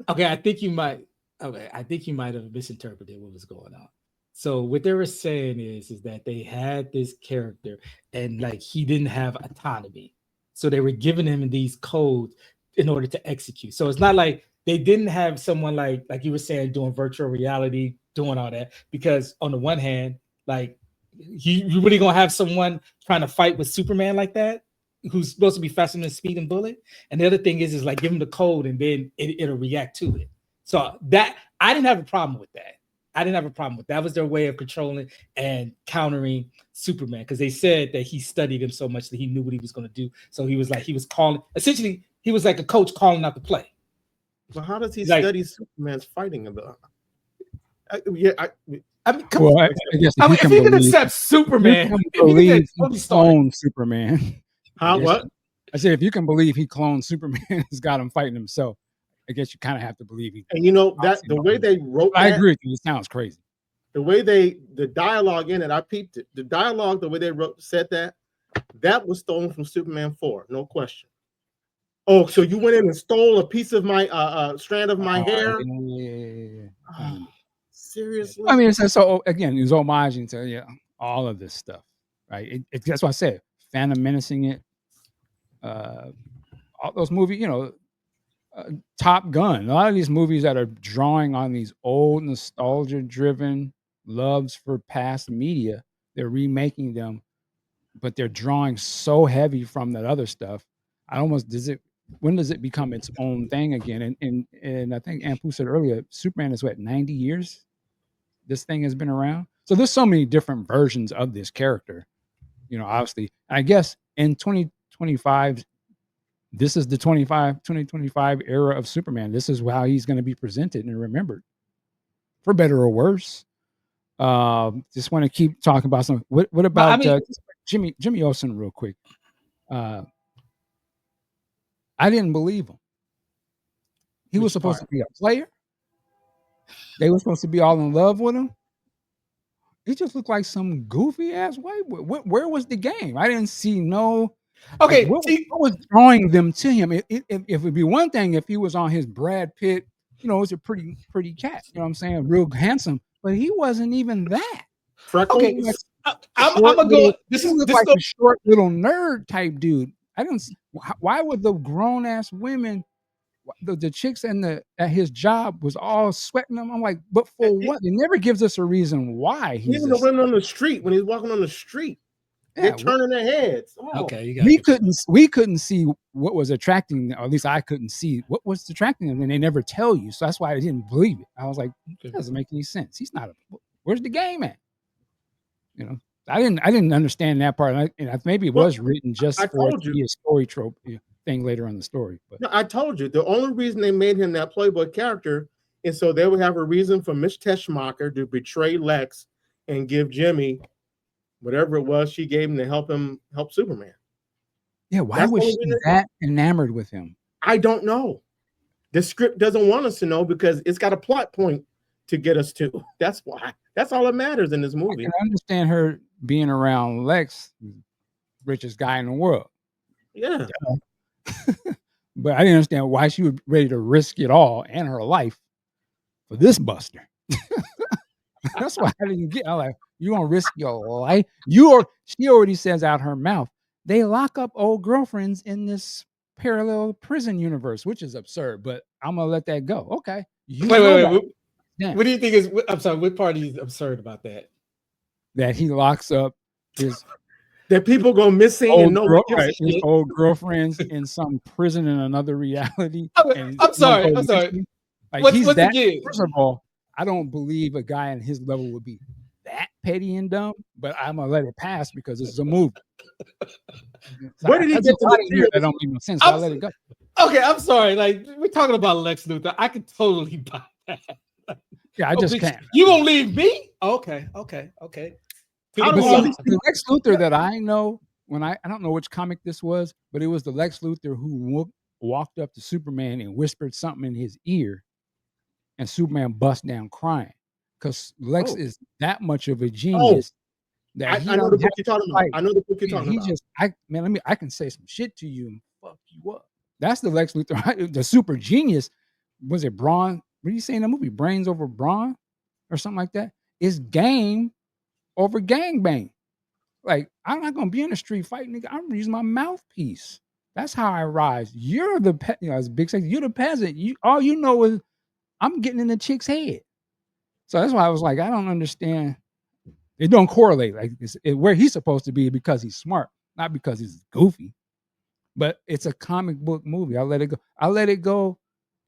Okay, I think you might. Okay, I think you might have misinterpreted what was going on. So what they were saying is that they had this character and like he didn't have autonomy, so they were giving him these codes in order to execute. So it's not like they didn't have someone like you were saying doing virtual reality, doing all that. Because on the one hand, like you really gonna have someone trying to fight with Superman like that, who's supposed to be faster than a speeding bullet? And the other thing is like give him the code and then it'll react to it. So that I didn't have a problem with that. That was their way of controlling and countering Superman, because they said that he studied him so much that he knew what he was going to do. So he was calling, essentially, he was like a coach calling out the play. Well, how does he study Superman's fighting ability? I mean, if you can accept Superman, believe he cloned Superman. How what? I said if you can believe he cloned Superman, has got him fighting himself. I guess you kind of have to believe he. And you know that the way they wrote, I agree with you. It sounds crazy. The way the dialogue in it, I peeped it. The dialogue, the way they said that was stolen from Superman 4, no question. Oh, so you went in and stole a piece of my strand of my hair? Yeah. Oh, seriously? I mean, so again, it was homaging to all of this stuff, right? That's what I said. Phantom Menacing it. All those movies, Top Gun, a lot of these movies that are drawing on these old nostalgia-driven loves for past media, they're remaking them, but they're drawing so heavy from that other stuff. When does it become its own thing again? And I think Ampu said earlier, Superman is 90 years? This thing has been around. So there's so many different versions of this character, obviously. I guess in 2025, this is the 2025 era of Superman. This is how he's going to be presented and remembered, for better or worse. Just want to keep talking about some. What about Jimmy Olsen real quick? I didn't believe him. He was supposed to be a player. They were supposed to be all in love with him. He just looked like some goofy ass white. Where was the game? I didn't see no. Okay, what was drawing them to him? If it'd be one thing if he was on his Brad Pitt, it's a pretty cat. You know what I'm saying? Real handsome, but he wasn't even that. Okay, I'm gonna go. This is like a short little nerd type dude. I don't. Why would the grown ass women, the chicks at his job was all sweating him? I'm like, but for what? It never gives us a reason why. Even the women on the street, when he's walking on the street. They're turning their heads. Oh. Okay, we couldn't see what was attracting them, or at least I couldn't see what was attracting them, and they never tell you. So that's why I didn't believe it. I was like, it doesn't make any sense. He's not. Where's the game at? I didn't understand that part. And maybe it was written just for it to be a story trope thing later in the story. But no, I told you the only reason they made him that Playboy character is so they would have a reason for Miss Teschmacher to betray Lex and give Jimmy whatever it was she gave him to help Superman. Yeah, why was she that enamored with him? I don't know. The script doesn't want us to know because it's got a plot point to get us to. That's why. That's all that matters in this movie. I can understand her being around Lex, richest guy in the world. Yeah. But I didn't understand why she was ready to risk it all and her life for this buster. That's why I didn't get. I'm like, you gonna risk your life? She already says out her mouth, they lock up old girlfriends in this parallel prison universe, which is absurd. But I'm gonna let that go. Okay. Wait. What do you think is? I'm sorry. What part is absurd about that? That he locks up his. That people go missing and his old girlfriends in some prison in another reality. I'm sorry. Like what's that? First of all, I don't believe a guy in his level would be that petty and dumb, but I'm gonna let it pass because this is a movie. Where did he get to that? Don't make no sense. I'll let it go. Okay, I'm sorry. Like we're talking about Lex Luthor, I could totally buy that. Yeah, I just can't. You gonna leave me? Okay. How do But all see, these the Lex Luthor that I know, when I don't know which comic this was, but it was the Lex Luthor who walked up to Superman and whispered something in his ear, and Superman bust down crying because Lex Oh. is that much of a genius that he I know don't the have book you're to talking about. fight. I know the book you're talking He about. just, I can say some shit to you and fuck you up. That's the Lex Luthor, the super genius. Was it Braun? What are you saying in the movie? Brains over Brawn or something like that? It's game over gangbang. Like, I'm not gonna be in the street fighting, nigga. I'm using my mouthpiece. That's how I rise. You're the as Big Sexy, you're the peasant. You all you know is I'm getting in the chick's head. So that's why I was like, I don't understand. It don't correlate. Like where he's supposed to be because he's smart, not because he's goofy. But it's a comic book movie. I'll let it go. I let it go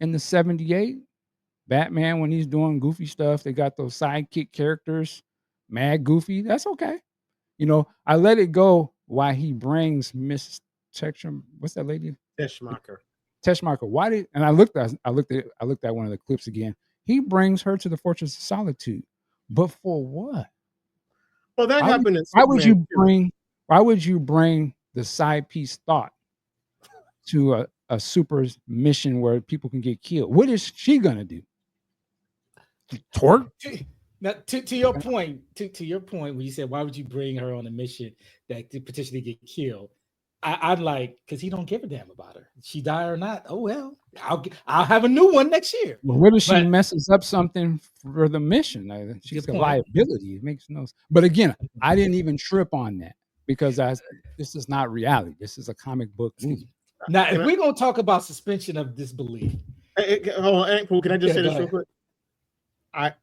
in the 78. Batman, when he's doing goofy stuff, they got those sidekick characters, mad goofy. That's okay. I let it go why he brings Miss Tetra. What's that lady? Teschmacher. Teschmacher. Why did and I looked at one of the clips again. He brings her to the Fortress of Solitude. But for what? Well, that happened in Why would Superman 2. why would you bring the side piece thought to a super mission where people can get killed? What is she gonna do? Torque? Now, to your point, to your point, when you said, why would you bring her on a mission that could potentially get killed? I'm like, because he don't give a damn about her. She die or not? Oh well, I'll have a new one next year. Well, what if she messes up something for the mission? She's a liability. It makes no sense. But again, I didn't even trip on that because this is not reality. This is a comic book movie. Now, if we're gonna talk about suspension of disbelief, hold on, can I just say this real quick? I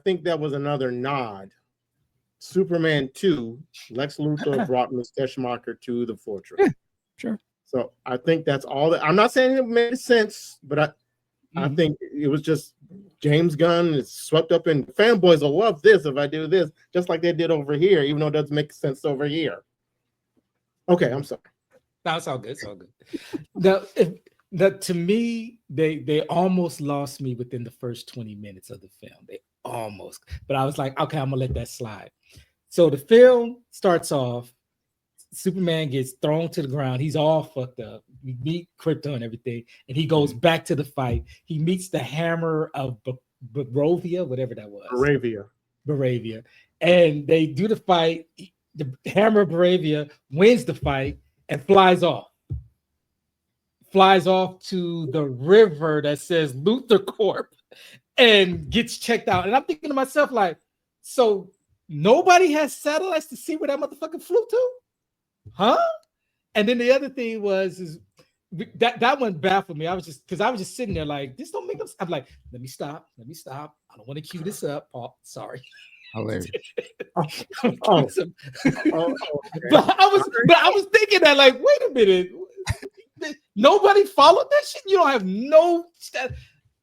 think that was another nod. Superman 2, Lex Luthor brought Miss Teschmacher to the fortress. Yeah, sure. So I think that's all that. I'm not saying it made sense, but I think it was just James Gunn is swept up in fanboys will love this if I do this, just like they did over here, even though it doesn't make sense over here. Okay, I'm sorry. That's all good. It's all good. To me, they almost lost me within the first 20 minutes of the film. They almost, but I was like, okay, I'm gonna let that slide. So the film starts off, Superman gets thrown to the ground. He's all fucked up. We meet Krypto and everything, and he goes back to the fight. He meets the Hammer of Barovia, whatever that was. Barovia. And they do the fight. The Hammer of Barovia wins the fight and flies off to the river that says Luthor Corp and gets checked out. And I'm thinking to myself, like, so nobody has satellites to see where that motherfucker flew to? Huh? And then the other thing is that one baffled me. I was just sitting there like, this don't make no sense. I'm like, let me stop. I don't want to cue this up, Paul. Sorry. Hilarious. But I was thinking that, like, wait a minute. Nobody followed that shit. You don't have no.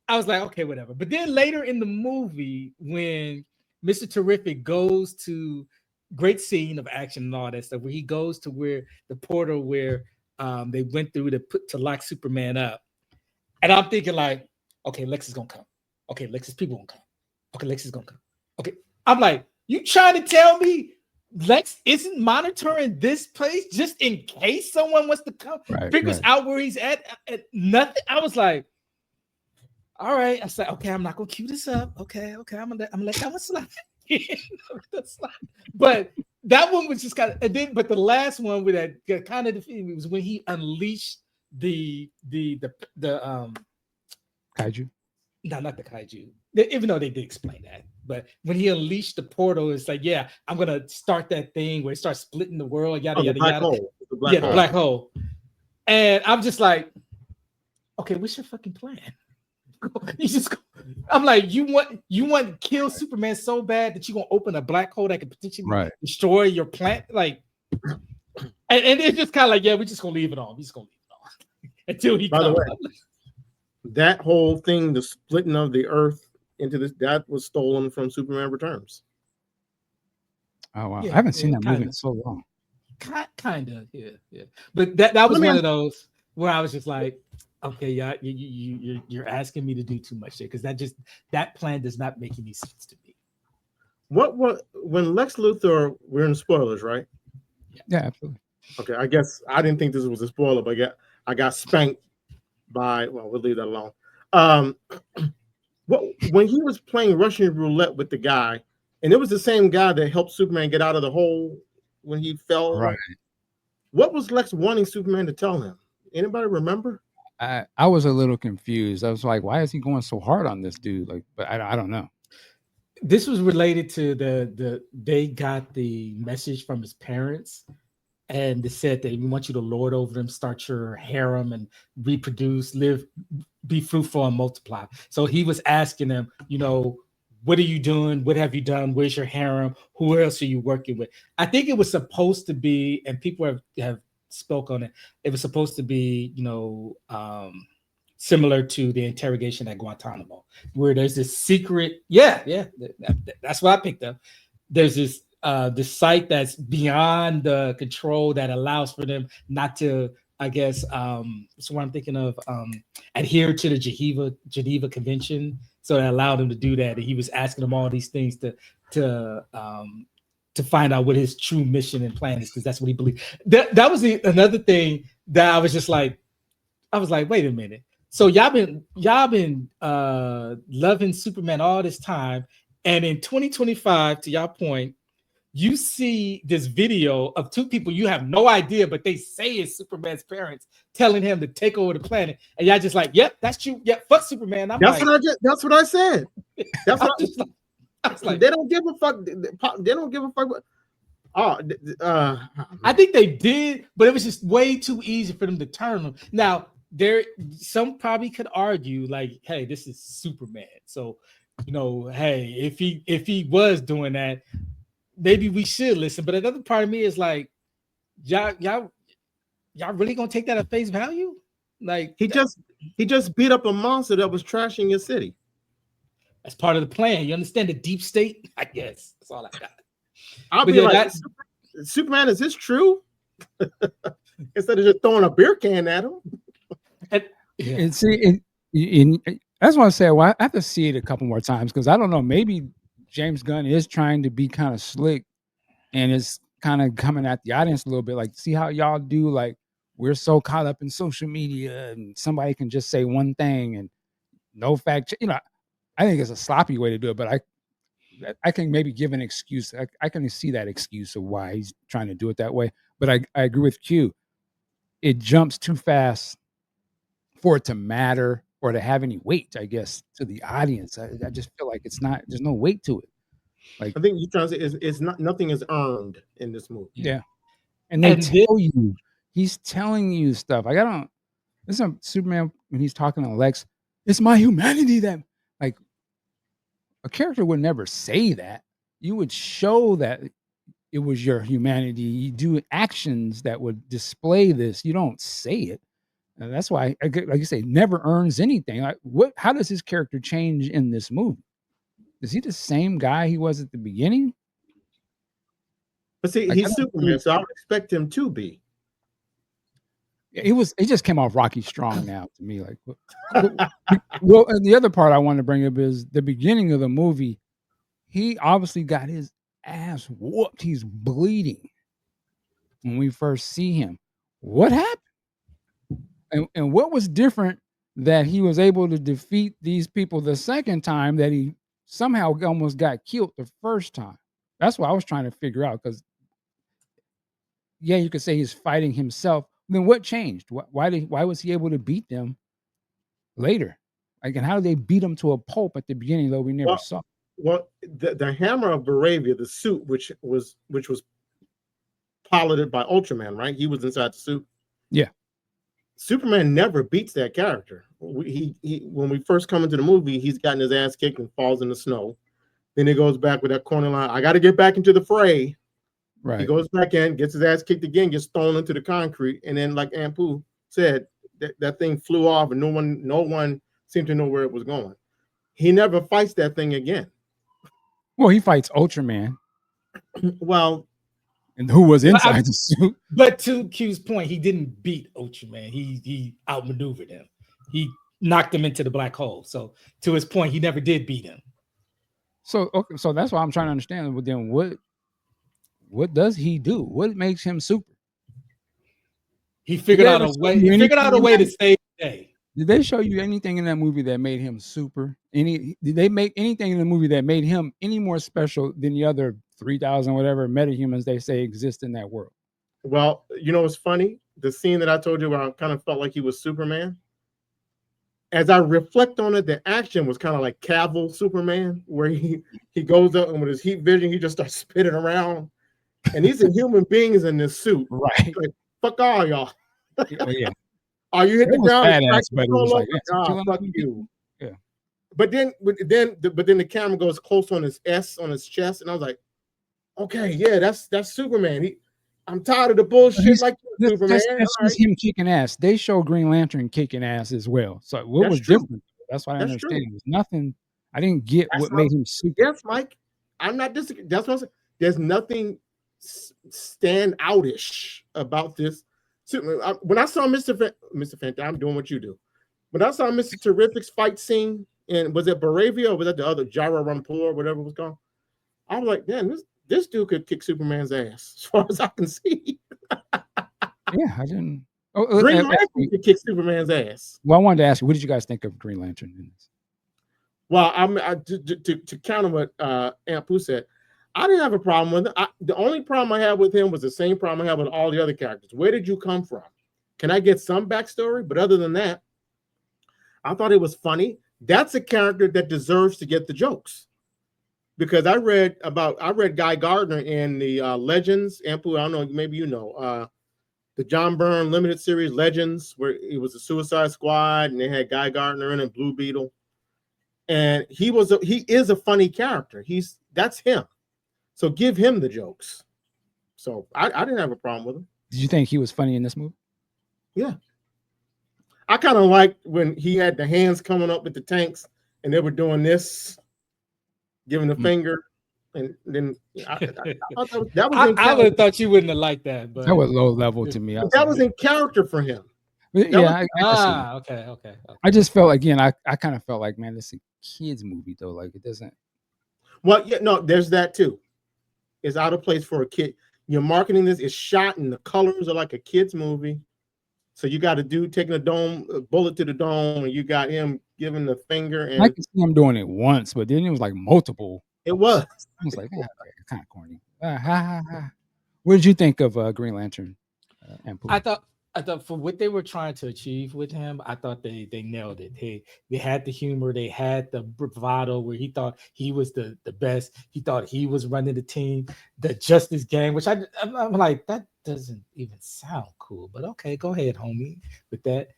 I was like, okay, whatever. But then later in the movie, when Mr. Terrific goes to great scene of action and all that stuff, where he goes to where the portal where they went through to lock Superman up, and I'm thinking like, okay, Lex is gonna come. Okay, Lex's people gonna come. Okay, Lex is gonna come. Okay, I'm like, you trying to tell me Lex isn't monitoring this place just in case someone wants to come, figures out where he's at nothing? I was like, all right. I said, okay, I'm not gonna cue this up. Okay, I'm gonna let that one slide. But that one was just kind of, and then but the last one with that kind of defeated me was when he unleashed the kaiju. No, not the kaiju. Even though they did explain that, but when he unleashed the portal, it's like, yeah, I'm gonna start that thing where it starts splitting the world, yada yada yada. The black hole. And I'm just like, okay, what's your fucking plan? I'm like, you want to kill Superman so bad that you're gonna open a black hole that could potentially destroy your planet, like, and it's just kind of like, yeah, we're just gonna leave it on. We're just gonna leave it on until he comes. By the way, that whole thing, the splitting of the Earth into this, that was stolen from Superman Returns. Oh wow, I haven't seen that movie in so long. Kind of, yeah. But that was one of those where I was just like, Okay, yeah, you're asking me to do too much here because that plan does not make any sense to me. What when Lex Luthor? We're in spoilers, right? Yeah, absolutely. Okay, I guess I didn't think this was a spoiler, but I got spanked by. Well, we'll leave that alone. Um, when he was playing Russian roulette with the guy, and it was the same guy that helped Superman get out of the hole when he fell. Right. What was Lex wanting Superman to tell him? Anybody remember? I was a little confused. I was like, why is he going so hard on this dude? Like, but I don't know. This was related to they got the message from his parents, and they said that we want you to lord over them, start your harem, and reproduce, live, be fruitful, and multiply. So he was asking them, what are you doing? What have you done? Where's your harem? Who else are you working with? I think it was supposed to be, and people have spoke on it. It was supposed to be, similar to the interrogation at Guantanamo, where there's this secret. Yeah, that's what I picked up. There's this site that's beyond the control that allows for them not to, I guess, so what I'm thinking of, adhere to the Geneva Convention. So that allowed him to do that. And he was asking them all these things to find out what his true mission and plan is, because that's what he believed. That was another thing that I was like, wait a minute. So y'all been loving Superman all this time, and in 2025, to y'all point, you see this video of two people you have no idea, but they say it's Superman's parents telling him to take over the planet, and y'all just like, yep, that's true. Yep, fuck Superman. That's what I said. That's what I was like, they don't give a fuck. They don't give a fuck. I think they did, but it was just way too easy for them to turn them. Now, some probably could argue like, hey, this is Superman, so hey, if he was doing that, maybe we should listen. But another part of me is like, y'all really gonna take that at face value? Like, he just beat up a monster that was trashing your city. That's part of the plan. You understand the deep state? I guess that's all I got. I'll be like, Superman, is this true? Instead of just throwing a beer can at him. And see, that's why I say, well, I have to see it a couple more times, because I don't know, maybe James Gunn is trying to be kind of slick and is kind of coming at the audience a little bit, like, see how y'all do, like, we're so caught up in social media and somebody can just say one thing and no fact. I think it's a sloppy way to do it, but I can maybe give an excuse. I can see that excuse of why he's trying to do it that way. But I agree with Q. It jumps too fast for it to matter or to have any weight, I guess, to the audience. I just feel like there's no weight to it. Like, I think you're trying to say it's not, nothing is earned in this movie. Yeah. And he's telling you stuff. Like, this is Superman when he's talking to Lex, it's my humanity that, like, a character would never say that. You would show that it was your humanity. You do actions that would display this. You don't say it. And that's why, like you say, never earns anything. Like, how does his character change in this movie? Is he the same guy he was at the beginning? But see, he's Superman, so I would expect him to be. He just came off Rocky Strong now to me. Like, well, and the other part I want to bring up is the beginning of the movie. He obviously got his ass whooped. He's bleeding when we first see him. What happened? And what was different that he was able to defeat these people the second time that he somehow almost got killed the first time? That's what I was trying to figure out, because yeah, you could say he's fighting himself. Then what changed? Why was he able to beat them later? Like, and how did they beat him to a pulp at the beginning, though we never saw? Well, the hammer of Baravia, the suit, which was piloted by Ultraman, right? He was inside the suit. Yeah. Superman never beats that character. He when we first come into the movie, he's gotten his ass kicked and falls in the snow. Then he goes back with that corner line. I got to get back into the fray. Right. He goes back in, gets his ass kicked again, gets thrown into the concrete, and then, like Ampu said, that thing flew off, and no one seemed to know where it was going. He never fights that thing again. Well, he fights Ultraman. Well, and who was inside the suit? But to Q's point, he didn't beat Ultraman. He outmaneuvered him. he knocked him into the black hole. So to his point, he never did beat him. So okay, so that's why I'm trying to understand. But then what does he do? What makes him super? He figured Did they out ever a show way. you He figured anything out a in way that- to save the day. Did they show you anything in that movie that made him super? Did they make anything in the movie that made him any more special than the other 3,000 whatever metahumans they say exist in that world? Well, you know what's funny? The scene that I told you where I kind of felt like he was Superman. As I reflect on it, the action was kind of like Cavill Superman, where he goes up and with his heat vision, he just starts spinning around. And these are human beings in this suit. Right. Like, fuck all y'all. Yeah. Are you hit It the was ground? And badass, crack but it the was solo? like, yeah, killing fuck them you. Yeah. But then the camera goes close on his S on his chest, and I was like, okay, yeah, that's Superman. I'm tired of the bullshit like Superman. That's All just him kicking ass. They show Green Lantern kicking ass as well. So what That's was true. different? That's what I That's understand. true. It was nothing. I didn't get That's what how- made him super. Yes, Mike. I'm not disagreeing. That's what I'm saying. There's nothing stand outish about this. When I saw Mr. Fantastic, I'm doing what you do. When I saw Mr. Terrific's fight scene, and was it Baravia or was that the other Gyro Rampur or whatever it was called? I was like, man, this dude could kick Superman's ass as far as I can see. Yeah, I didn't. Green Lantern could kick Superman's ass. Well, I wanted to ask you, what did you guys think of Green Lantern in this? Well, to counter what Aunt Pooh said, I didn't have a problem with it. The only problem I had with him was the same problem I had with all the other characters. Where did you come from? Can I get some backstory? But other than that, I thought it was funny. That's a character that deserves to get the jokes. Because I read Guy Gardner in the Legends, Aunt Pooh, I don't know, maybe you know, the John Byrne limited series Legends, where it was a Suicide Squad and they had Guy Gardner in it, Blue Beetle. And he is a funny character. That's him. So give him the jokes. So I didn't have a problem with him. Did you think he was funny in this movie? Yeah. I kind of liked when he had the hands coming up with the tanks and they were doing this, giving the finger. And then I thought that was I would have thought you wouldn't have liked that, but that was low level to me. that was in character for him. Yeah, okay. I just felt again, I kind of felt like, man, this is a kids movie though. Like it doesn't. Well, yeah, no, there's that too. It's out of place for a kid. You're marketing this. It's shot and the colors are like a kid's movie. So you got a dude taking a bullet to the dome, and you got him giving the finger. And I can see him doing it once, but then it was like multiple. It was. I was like, kind of corny. What did you think of Green Lantern? I thought for what they were trying to achieve with him, I thought they nailed it. They had the humor, they had the bravado where he thought he was the best. He thought he was running the team, the Justice Gang, which I'm like, that doesn't even sound cool. But okay, go ahead, homie, with that.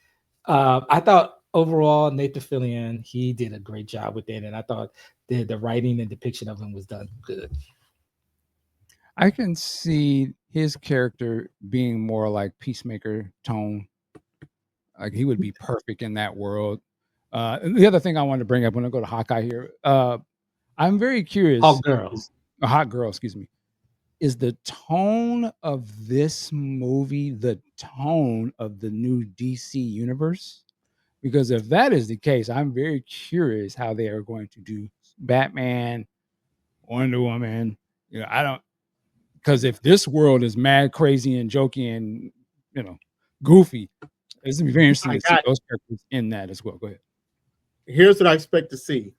I thought overall Nathan Fillion, he did a great job with it, and I thought the writing and depiction of him was done good. I can see his character being more like Peacemaker tone. Like he would be perfect in that world. And the other thing I wanted to bring up when I go to Hawkeye here, I'm very curious. Hot Girl, excuse me. Is the tone of this movie the tone of the new DC universe? Because if that is the case, I'm very curious how they are going to do Batman, Wonder Woman. Because if this world is mad, crazy, and jokey and goofy, it's gonna be very interesting to see those characters in that as well. Go ahead. Here's what I expect to see.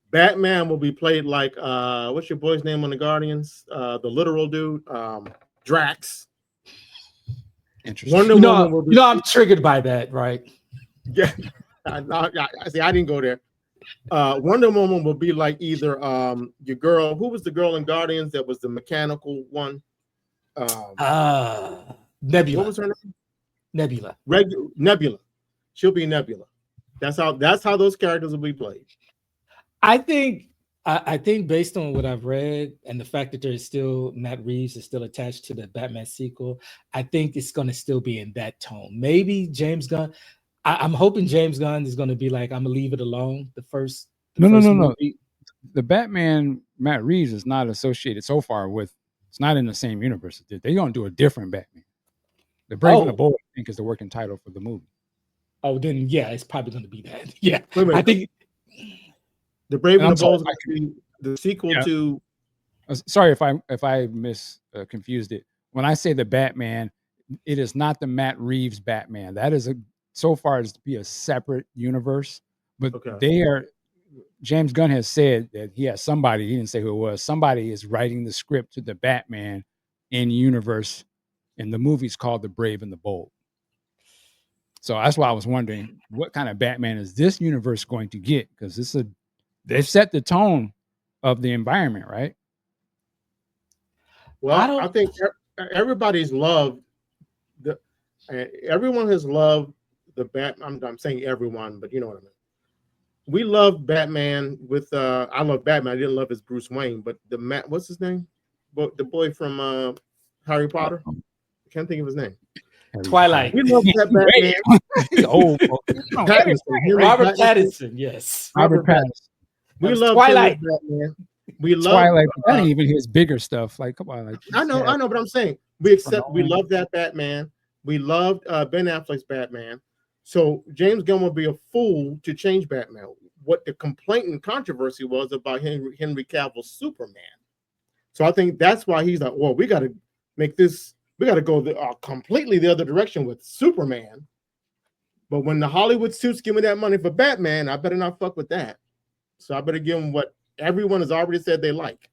Batman will be played like what's your boy's name on the Guardians? The literal dude, Drax. Interesting. Wonder Woman will be I'm triggered by that, right? Yeah. I see. I didn't go there. Wonder Woman will be like either your girl. Who was the girl in Guardians that was the mechanical one? Nebula. What was her name? Nebula. Nebula. She'll be Nebula. That's how those characters will be played. I think based on what I've read and the fact that there's still Matt Reeves is still attached to the Batman sequel, I think it's going to still be in that tone. Maybe James Gunn. I'm hoping James Gunn is going to be like, I'm gonna leave it alone. The first movie. The Batman Matt Reeves is not associated so far with. It's not in the same universe. They're going to do a different Batman. The Brave and the Bold, I think, is the working title for the movie. Oh, then yeah, it's probably going to be that. Yeah, Wait a minute. I think The Brave and I'm the Bold sorry, is going to be the sequel Yeah. to. Sorry if I confused it. When I say the Batman, it is not the Matt Reeves Batman. That is so far as to be a separate universe. But Okay. James Gunn has said that he has somebody. He didn't say who it was. Somebody is writing the script to the Batman in universe, and the movie's called The Brave and the Bold. So that's why I was wondering what kind of Batman is this universe going to get, because they've set the tone of the environment, right? Well, I think everybody's loved the. Everyone has loved the Batman. I'm saying everyone, but you know what I mean. We love Batman with. I love Batman. I didn't love his Bruce Wayne, but what's his name? The boy from Harry Potter. I can't think of his name. Twilight. We love that Batman. He's old. Robert Pattinson. Yes. Robert Pattinson. We love Twilight. Batman. We love Twilight, but that ain't even his bigger stuff. Like, come on, like I know, but I'm saying we love that Batman. We loved Ben Affleck's Batman. So James Gunn would be a fool to change Batman. What the complaint and controversy was about Henry Cavill's Superman. So I think that's why he's like, well, we got to make this. We got to go completely the other direction with Superman. But when the Hollywood suits give me that money for Batman, I better not fuck with that. So I better give him what everyone has already said they like.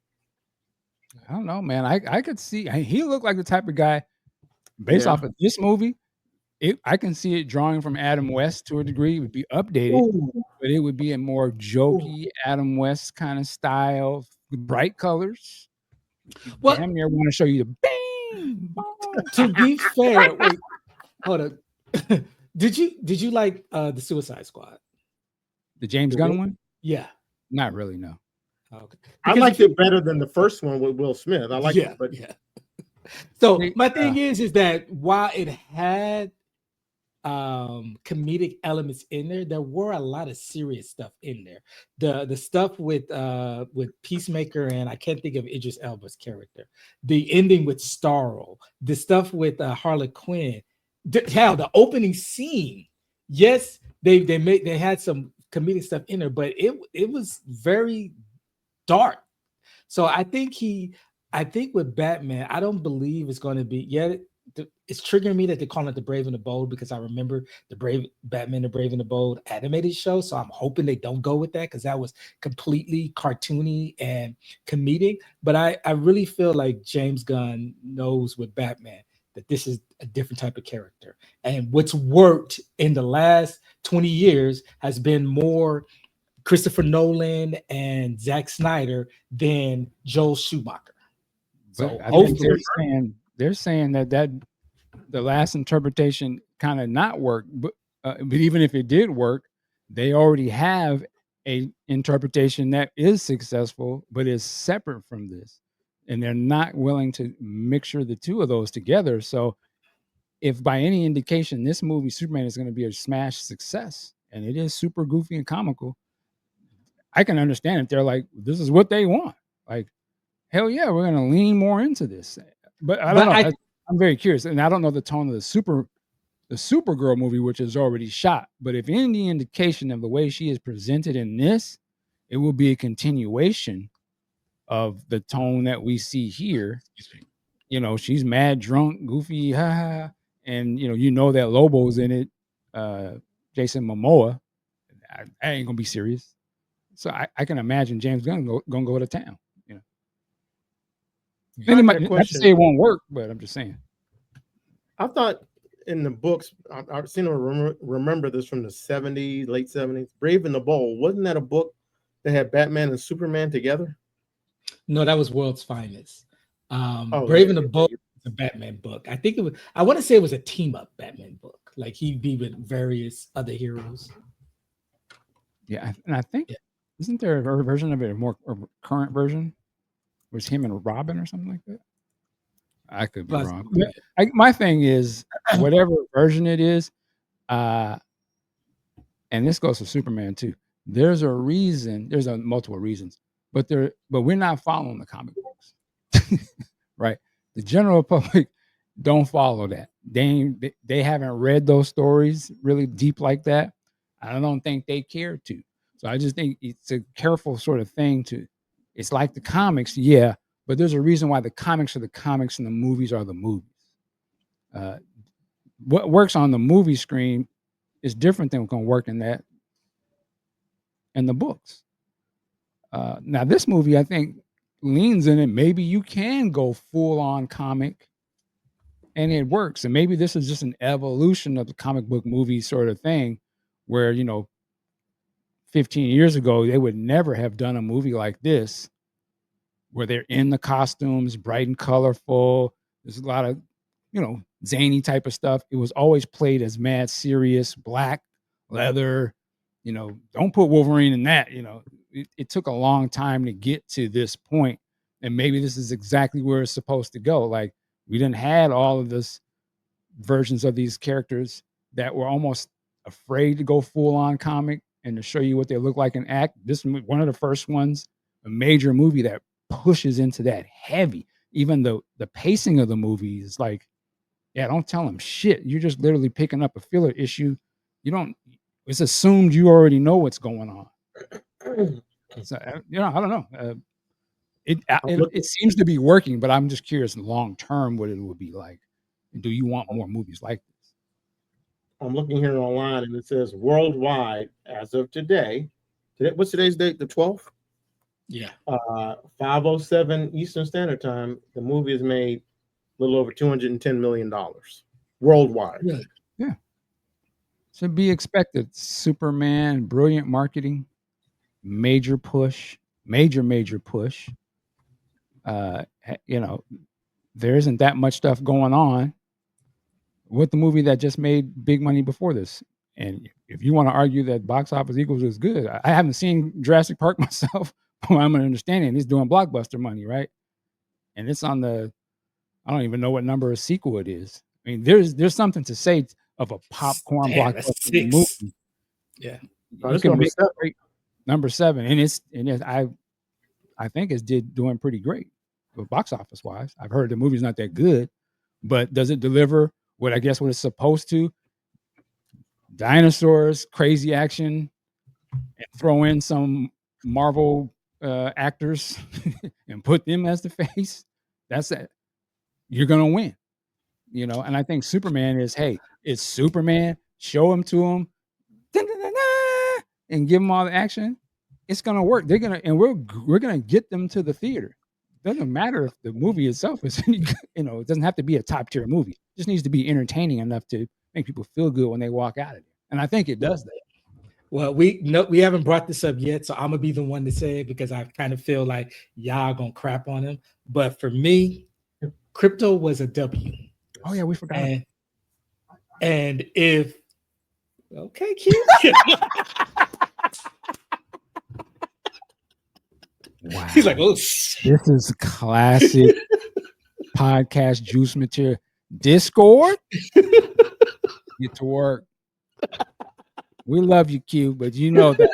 I don't know, man. I could see he looked like the type of guy based off of this movie. I can see it drawing from Adam West to a degree. It would be updated, but it would be a more jokey Adam West kind of style, bright colors. Well, damn near want to show you the bang. To be fair, wait, hold on. Did you like the Suicide Squad? The James Gunn one? Yeah. Not really, no. Okay. I liked it better than the first one with Will Smith. I like it, but So my thing is that while it had comedic elements in there, there were a lot of serious stuff in there. The stuff with Peacemaker, and I can't think of Idris Elba's character. The ending with Starro, the stuff with Harley Quinn, the opening scene. Yes, they had some comedic stuff in there, but it was very dark. So I think with Batman, I don't believe it's going to be yet. It's triggering me that they call it The Brave and the Bold, because I remember the Batman, The Brave and the Bold animated show. So I'm hoping they don't go with that, because that was completely cartoony and comedic. But I really feel like James Gunn knows with Batman that this is a different type of character. And what's worked in the last 20 years has been more Christopher Nolan and Zack Snyder than Joel Schumacher. So hopefully they're saying that the last interpretation kind of not work, but even if it did work, they already have a interpretation that is successful, but is separate from this, and they're not willing to mixture the two of those together. So, if by any indication this movie Superman is going to be a smash success, and it is super goofy and comical, I can understand if they're like, this is what they want. Like, hell yeah, we're going to lean more into this. But I don't know. I'm very curious, and I don't know the tone of the Supergirl movie, which is already shot. But if any indication of the way she is presented in this, it will be a continuation of the tone that we see here. You know, she's mad, drunk, goofy, and you know that Lobo's in it. Jason Momoa. I ain't gonna be serious. So I can imagine James Gunn gonna go to town. Not to say it won't work, but I'm just saying. I thought in the books, I've seen remember this from the 70s, late 70s. Brave and the Bold, wasn't that a book that had Batman and Superman together? No, that was World's Finest. Brave and the Bold is a Batman book. I think I want to say it was a team up Batman book. Like he'd be with various other heroes. Yeah, and I think isn't there a version of it, a more current version? Was him and Robin or something like that? I could be wrong. My thing is, whatever version it is, and this goes for Superman too. There's a reason. There's multiple reasons, but we're not following the comic books, right? The general public don't follow that. they haven't read those stories really deep like that. I don't think they care to. So I just think it's a careful sort of thing to. It's like the comics, yeah, but there's a reason why the comics are the comics and the movies are the movies. What works on the movie screen is different than what's going to work in the books. Now, this movie, I think, leans in it. Maybe you can go full on comic and it works. And maybe this is just an evolution of the comic book movie sort of thing where, 15 years ago, they would never have done a movie like this where they're in the costumes, bright and colorful. There's a lot of, zany type of stuff. It was always played as mad serious, black, leather. Don't put Wolverine in that. It took a long time to get to this point, and maybe this is exactly where it's supposed to go. Like, we didn't had all of this versions of these characters that were almost afraid to go full on comic and to show you what they look like and act. This is one of the first ones, a major movie that pushes into that heavy. Even though the pacing of the movie is like, yeah, don't tell them shit. You're just literally picking up a filler issue. It's assumed you already know what's going on. So, I don't know. It seems to be working, but I'm just curious long term what it would be like. Do you want more movies like this? I'm looking here online, and it says worldwide as of today. What's today's date? The 12th. Yeah. 5:07 Eastern Standard Time. The movie has made a little over $210 million worldwide. Really? Yeah. Should be expected. Superman, brilliant marketing, major push. There isn't that much stuff going on with the movie that just made big money before this. And if you want to argue that box office equals is good, I haven't seen Jurassic Park myself, but I'm understanding it's doing blockbuster money, right? And it's on I don't even know what number of sequel it is. I mean, there's something to say of a popcorn blockbuster movie. Yeah, you can make it great. Number 7, and I think it's doing pretty great, box office wise. I've heard the movie's not that good, but does it deliver what it's supposed to? Dinosaurs, crazy action, and throw in some Marvel actors and put them as the face. That's it. You're gonna win, And I think Superman is, hey, it's Superman. Show him to him, and give them all the action. It's gonna work. We're gonna get them to the theater. Doesn't matter if the movie itself is any good, it doesn't have to be a top tier movie. It just needs to be entertaining enough to make people feel good when they walk out of it. And I think it does that. Well, we haven't brought this up yet, so I'm gonna be the one to say it because I kind of feel like y'all gonna crap on him. But for me, Krypto was a W. Oh yeah, we forgot. And if okay, cute. Wow. He's like, oh shit. This is classic podcast juice material. Discord, get to work. We love you, Q, but you know that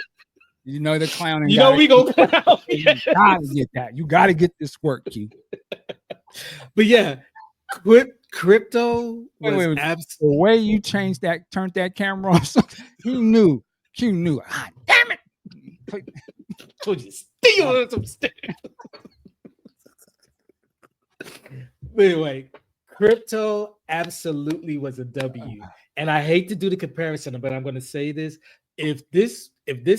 the clowning. We go clown. You gotta get that. You gotta get this work, Q. But yeah, Krypto was the way you turned that camera off. Q knew. Damn it! Told you to steal some stairs. But anyway, Krypto absolutely was a W. And I hate to do the comparison, but I'm going to say this. If this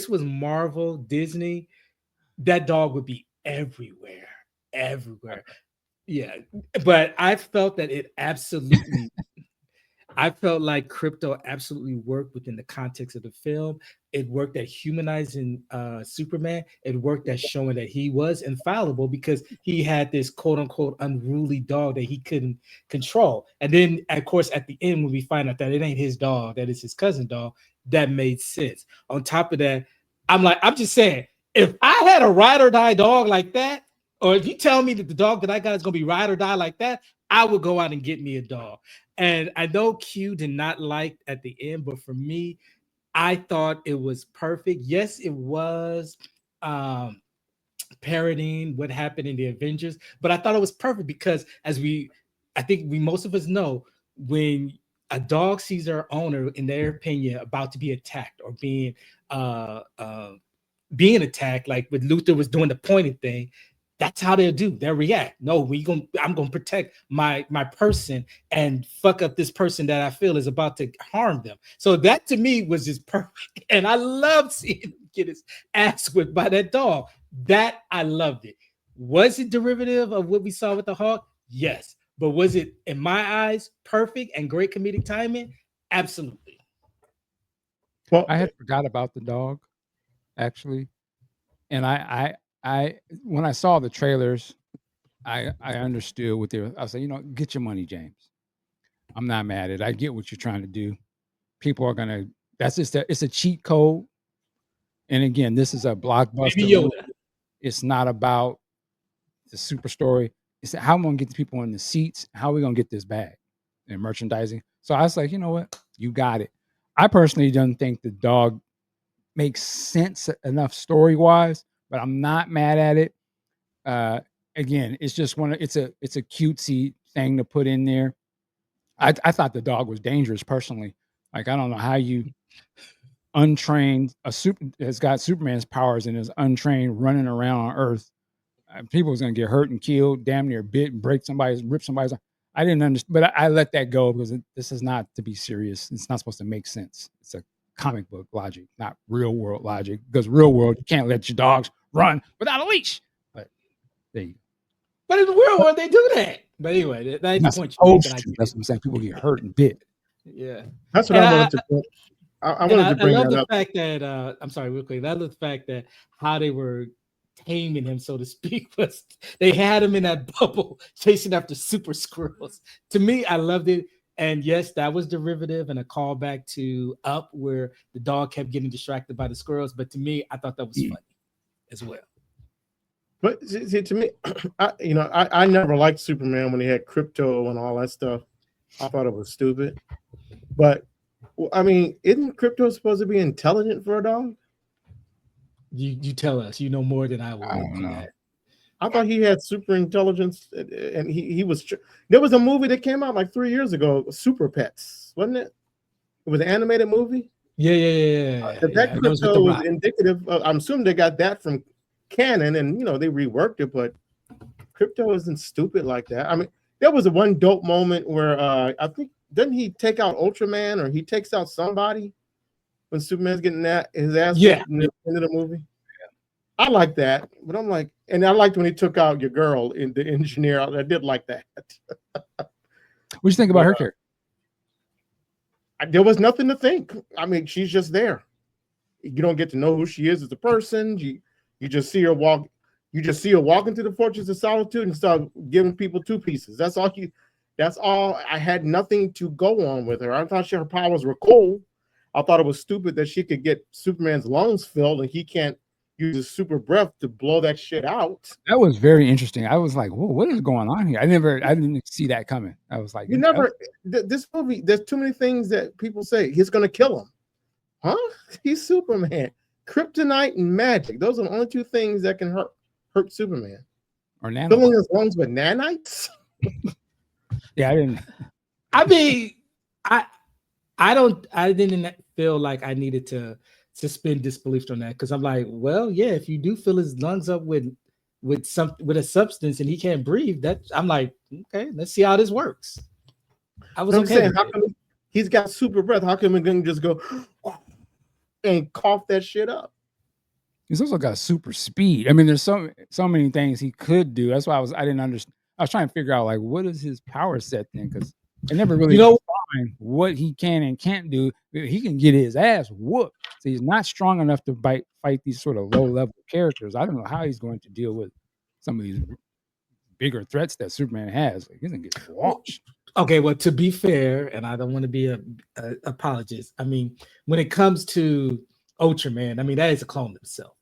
was Marvel, Disney, that dog would be everywhere. Yeah. But I felt that I felt like Krypto absolutely worked within the context of the film. It worked at humanizing Superman. It worked at showing that he was infallible because he had this quote unquote unruly dog that he couldn't control. And then, of course, at the end, when we find out that it ain't his dog, that it's his cousin dog, that made sense. On top of that, I'm just saying, if I had a ride or die dog like that, or if you tell me that the dog that I got is going to be ride or die like that, I would go out and get me a dog. And I know Q did not like at the end, but for me, I thought it was perfect. Yes, it was parodying what happened in the Avengers, but I thought it was perfect because I think most of us know, when a dog sees their owner, in their opinion, about to be attacked or being attacked, like when Luther was doing the pointing thing, that's how they'll do. They'll react. No, I'm gonna protect my person and fuck up this person that I feel is about to harm them. So that to me was just perfect. And I loved seeing him get his ass whipped by that dog. That I loved it. Was it derivative of what we saw with the Hawk? Yes. But was it, in my eyes, perfect and great comedic timing? Absolutely. Well, I had forgot about the dog, actually, and I when I saw the trailers, I understood what they were. I was like, get your money, James. I'm not mad at it. I get what you're trying to do. People are gonna. That's just it's a cheat code. And again, this is a blockbuster Baby Yoda. movie. It's not about the super story. It's how I'm gonna get the people in the seats. How are we gonna get this bag and merchandising? So I was like, you know what? You got it. I personally don't think the dog makes sense enough story wise, but I'm not mad at it. Again, it's just it's a cutesy thing to put in there. I thought the dog was dangerous personally. Like, I don't know how you untrained has got Superman's powers and is untrained running around on Earth. People was gonna get hurt and killed, damn near bit and rip somebody's. I didn't understand, but I let that go because this is not to be serious. It's not supposed to make sense. It's a comic book logic, not real world logic. Because real world, you can't let your dogs run without a leash. But there you go. But in the real world, they do that. But anyway, that's the point you make. That's what I'm saying. People get hurt and bit. Yeah, that's what I wanted to. I wanted to bring I love that the up. fact that I'm sorry, real quick. I love the fact that how they were taming him, so to speak, was they had him in that bubble chasing after super squirrels. To me, I loved it. And yes, that was derivative and a callback to Up, where the dog kept getting distracted by the squirrels. But to me, I thought that was funny as well. But see, to me, I never liked Superman when he had Krypto and all that stuff. I thought it was stupid. But I mean, isn't Krypto supposed to be intelligent for a dog? You tell us. You know more than I will. I don't know. I thought he had super intelligence, and he was. There was a movie that came out like 3 years ago, Super Pets, wasn't it? It was an animated movie. Yeah. That Krypto was indicative. I'm assuming they got that from canon, and they reworked it. But Krypto isn't stupid like that. I mean, there was one dope moment where I think didn't he take out Ultraman, or he takes out somebody when Superman's getting his ass yeah in the end of the movie. I like that, but I'm like, and I liked when he took out your girl in the engineer. I did like that. What do you think about her character? There was nothing to think. I mean, she's just there. You don't get to know who she is as a person. You just see her walk. You just see her walk into the Fortress of Solitude and start giving people two pieces. That's all. That's all. I had nothing to go on with her. I thought her powers were cool. I thought it was stupid that she could get Superman's lungs filled and he can't use his super breath to blow that shit out. That was very interesting. I was like, whoa, what is going on here? I didn't see that coming. I was like, this movie, there's too many things that people say he's going to kill him. Huh? He's Superman. Kryptonite and magic. Those are the only two things that can hurt Superman. Or nanobots. Filling his lungs with nanites? Yeah, I didn't. I mean, I didn't feel like I needed to suspend disbelief on that, because I'm like, well, yeah, if you do fill his lungs up with a substance and he can't breathe, that I'm like, okay, let's see how this works. I was saying, how come he's got super breath? How come he can just go and cough that shit up? He's also got super speed. I mean, there's so many things he could do. That's why I didn't understand. I was trying to figure out, like, what is his power set then? Because I never really defined what he can and can't do. He can get his ass whooped. So he's not strong enough to fight these sort of low-level characters. I don't know how he's going to deal with some of these bigger threats that Superman has. Like, he's going to get washed. Okay, well, to be fair, and I don't want to be a apologist, I mean, when it comes to Ultraman, I mean, that is a clone of himself,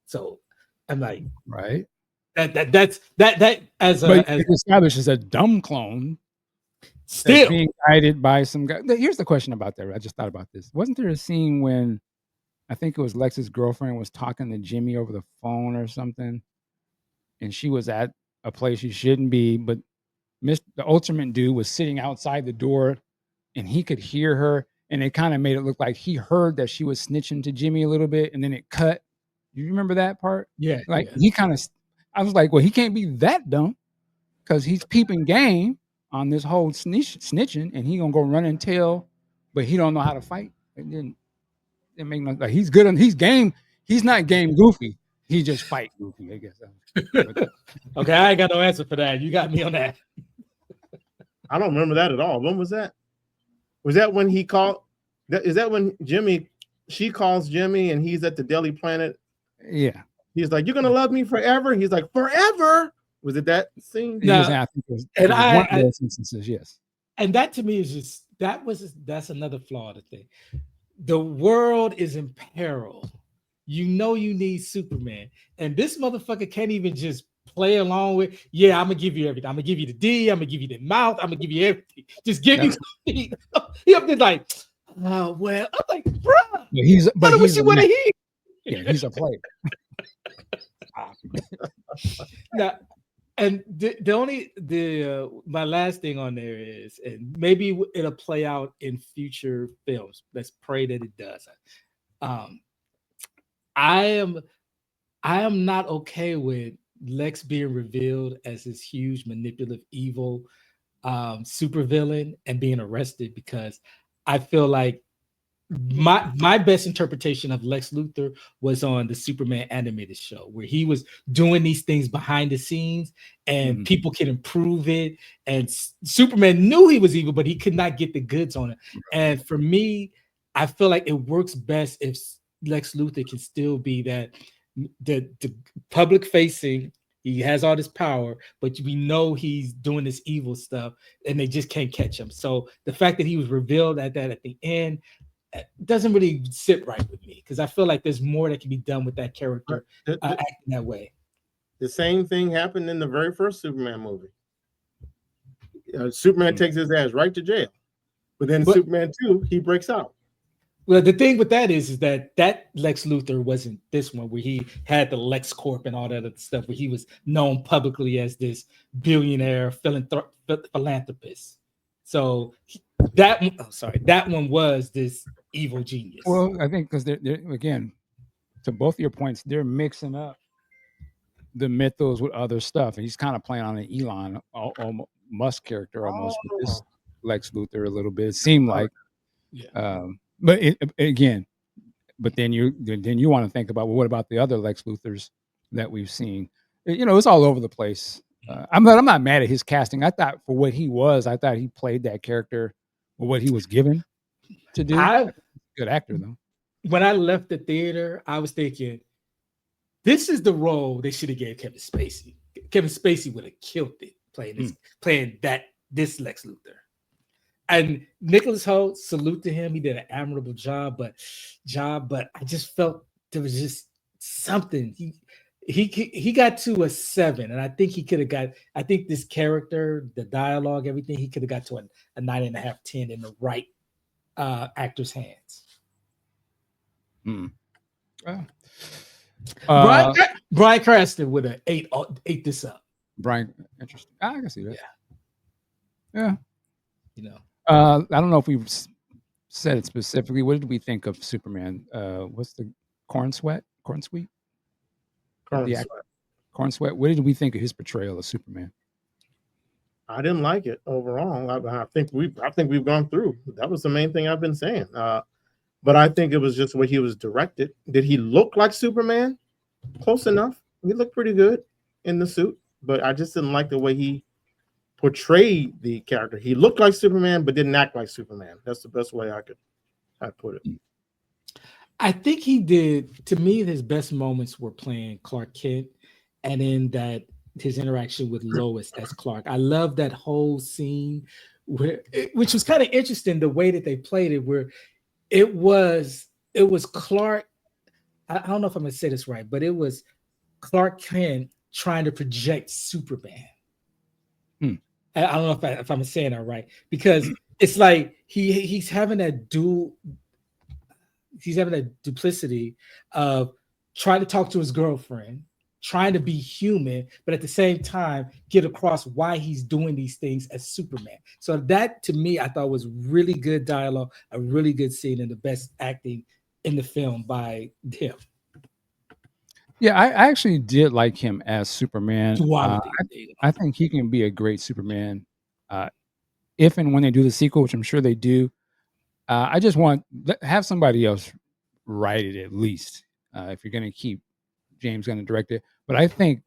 So I'm like, right. That's as established as a dumb clone, still being guided by some guy. Here's the question about that. I just thought about this. Wasn't there a scene when I think it was Lex's girlfriend was talking to Jimmy over the phone or something, and she was at a place she shouldn't be, but the Ultraman dude was sitting outside the door, and he could hear her, and it kind of made it look like he heard that she was snitching to Jimmy a little bit, and then it cut. You remember that part? Yeah. Like yeah. he kind of, I was like, well, he can't be that dumb because he's peeping game on this whole snitching, and he gonna go run and tell, but he don't know how to fight. It didn't make no, like he's good on he's game. He's not game goofy. He just fight goofy, I guess. Okay, I ain't got no answer for that. You got me on that. I don't remember that at all. When was that? Was that when he called? Is that when she calls Jimmy and he's at the Daily Planet? Yeah. He's like, "You're gonna love me forever." He's like, "Forever." Was it that scene? No, I think it was, and one of those instances, yes. And that to me is just that's another flaw of the thing. The world is in peril. You know you need Superman, and this motherfucker can't even just play along with. Yeah, I'm gonna give you everything. I'm gonna give you the D. I'm gonna give you the mouth. I'm gonna give you everything. Just give me. He up there like, oh well. I'm like, bro. Yeah, he's you want to hear. Yeah, he's a player. Now, and my last thing on there is, and maybe it'll play out in future films. Let's pray that it does. I am not okay with Lex being revealed as this huge manipulative evil supervillain and being arrested, because I feel like my best interpretation of Lex Luthor was on the Superman animated show, where he was doing these things behind the scenes and people can improve it. And Superman knew he was evil, but he could not get the goods on it. And for me, I feel like it works best if Lex Luthor can still be that the public facing. He has all this power, but we know he's doing this evil stuff, and they just can't catch him. So the fact that he was revealed at the end doesn't really sit right with me, because I feel like there's more that can be done with that character acting that way. The same thing happened in the very first Superman movie. Superman takes his ass right to jail, but then Superman 2, he breaks out. Well, the thing with that is that Lex Luthor wasn't this one, where he had the Lex Corp and all that other stuff, where he was known publicly as this billionaire philanthropist. So that one was this evil genius. Well, I think because they're again, to both your points, they're mixing up the mythos with other stuff, and he's kind of playing on an Elon Musk character almost with this Lex Luthor a little bit. It seemed like, but then you want to think about, well, what about the other Lex Luthors that we've seen? It's all over the place. I'm not mad at his casting. I thought for what he was, I thought he played that character or what he was given to do. Good actor though. When I left the theater, I was thinking, this is the role they should have gave Kevin Spacey. Kevin Spacey would have killed it playing this Lex Luthor. And Nicholas Hoult, salute to him. He did an admirable job, but I just felt there was just something. He got to a 7, and I think he could have got. I think this character, the dialogue, everything, he could have got to a 9.5, 10 in the right actor's hands. Bryan Cranston would have ate this up. Brian, interesting. I can see that. Yeah. I don't know if we've said it specifically. What did we think of Superman? What's the Corenswet? Corenswet. What did we think of his portrayal of Superman? I didn't like it overall. I think we've gone through. That was the main thing I've been saying. But I think it was just the way he was directed. Did he look like Superman? Close enough. He looked pretty good in the suit, but I just didn't like the way he portrayed the character. He looked like Superman, but didn't act like Superman. That's the best way I put it. I think he did. To me, his best moments were playing Clark Kent, and in his interaction with Lois as Clark. I love that whole scene which was kind of interesting, the way that they played it, where it was Clark. I don't know if I'm gonna say this right, but it was Clark Kent trying to project Superman. I don't know if I'm saying that right, because it's like he's having that duplicity of trying to talk to his girlfriend trying to be human, but at the same time get across why he's doing these things as Superman. So that to me, I thought was really good dialogue, a really good scene, and the best acting in the film by him. Yeah, I actually did like him as Superman. Duality. I think he can be a great Superman if and when they do the sequel, which I'm sure they do. I just want have somebody else write it at least if you're going to keep James Gunn to direct it. But I think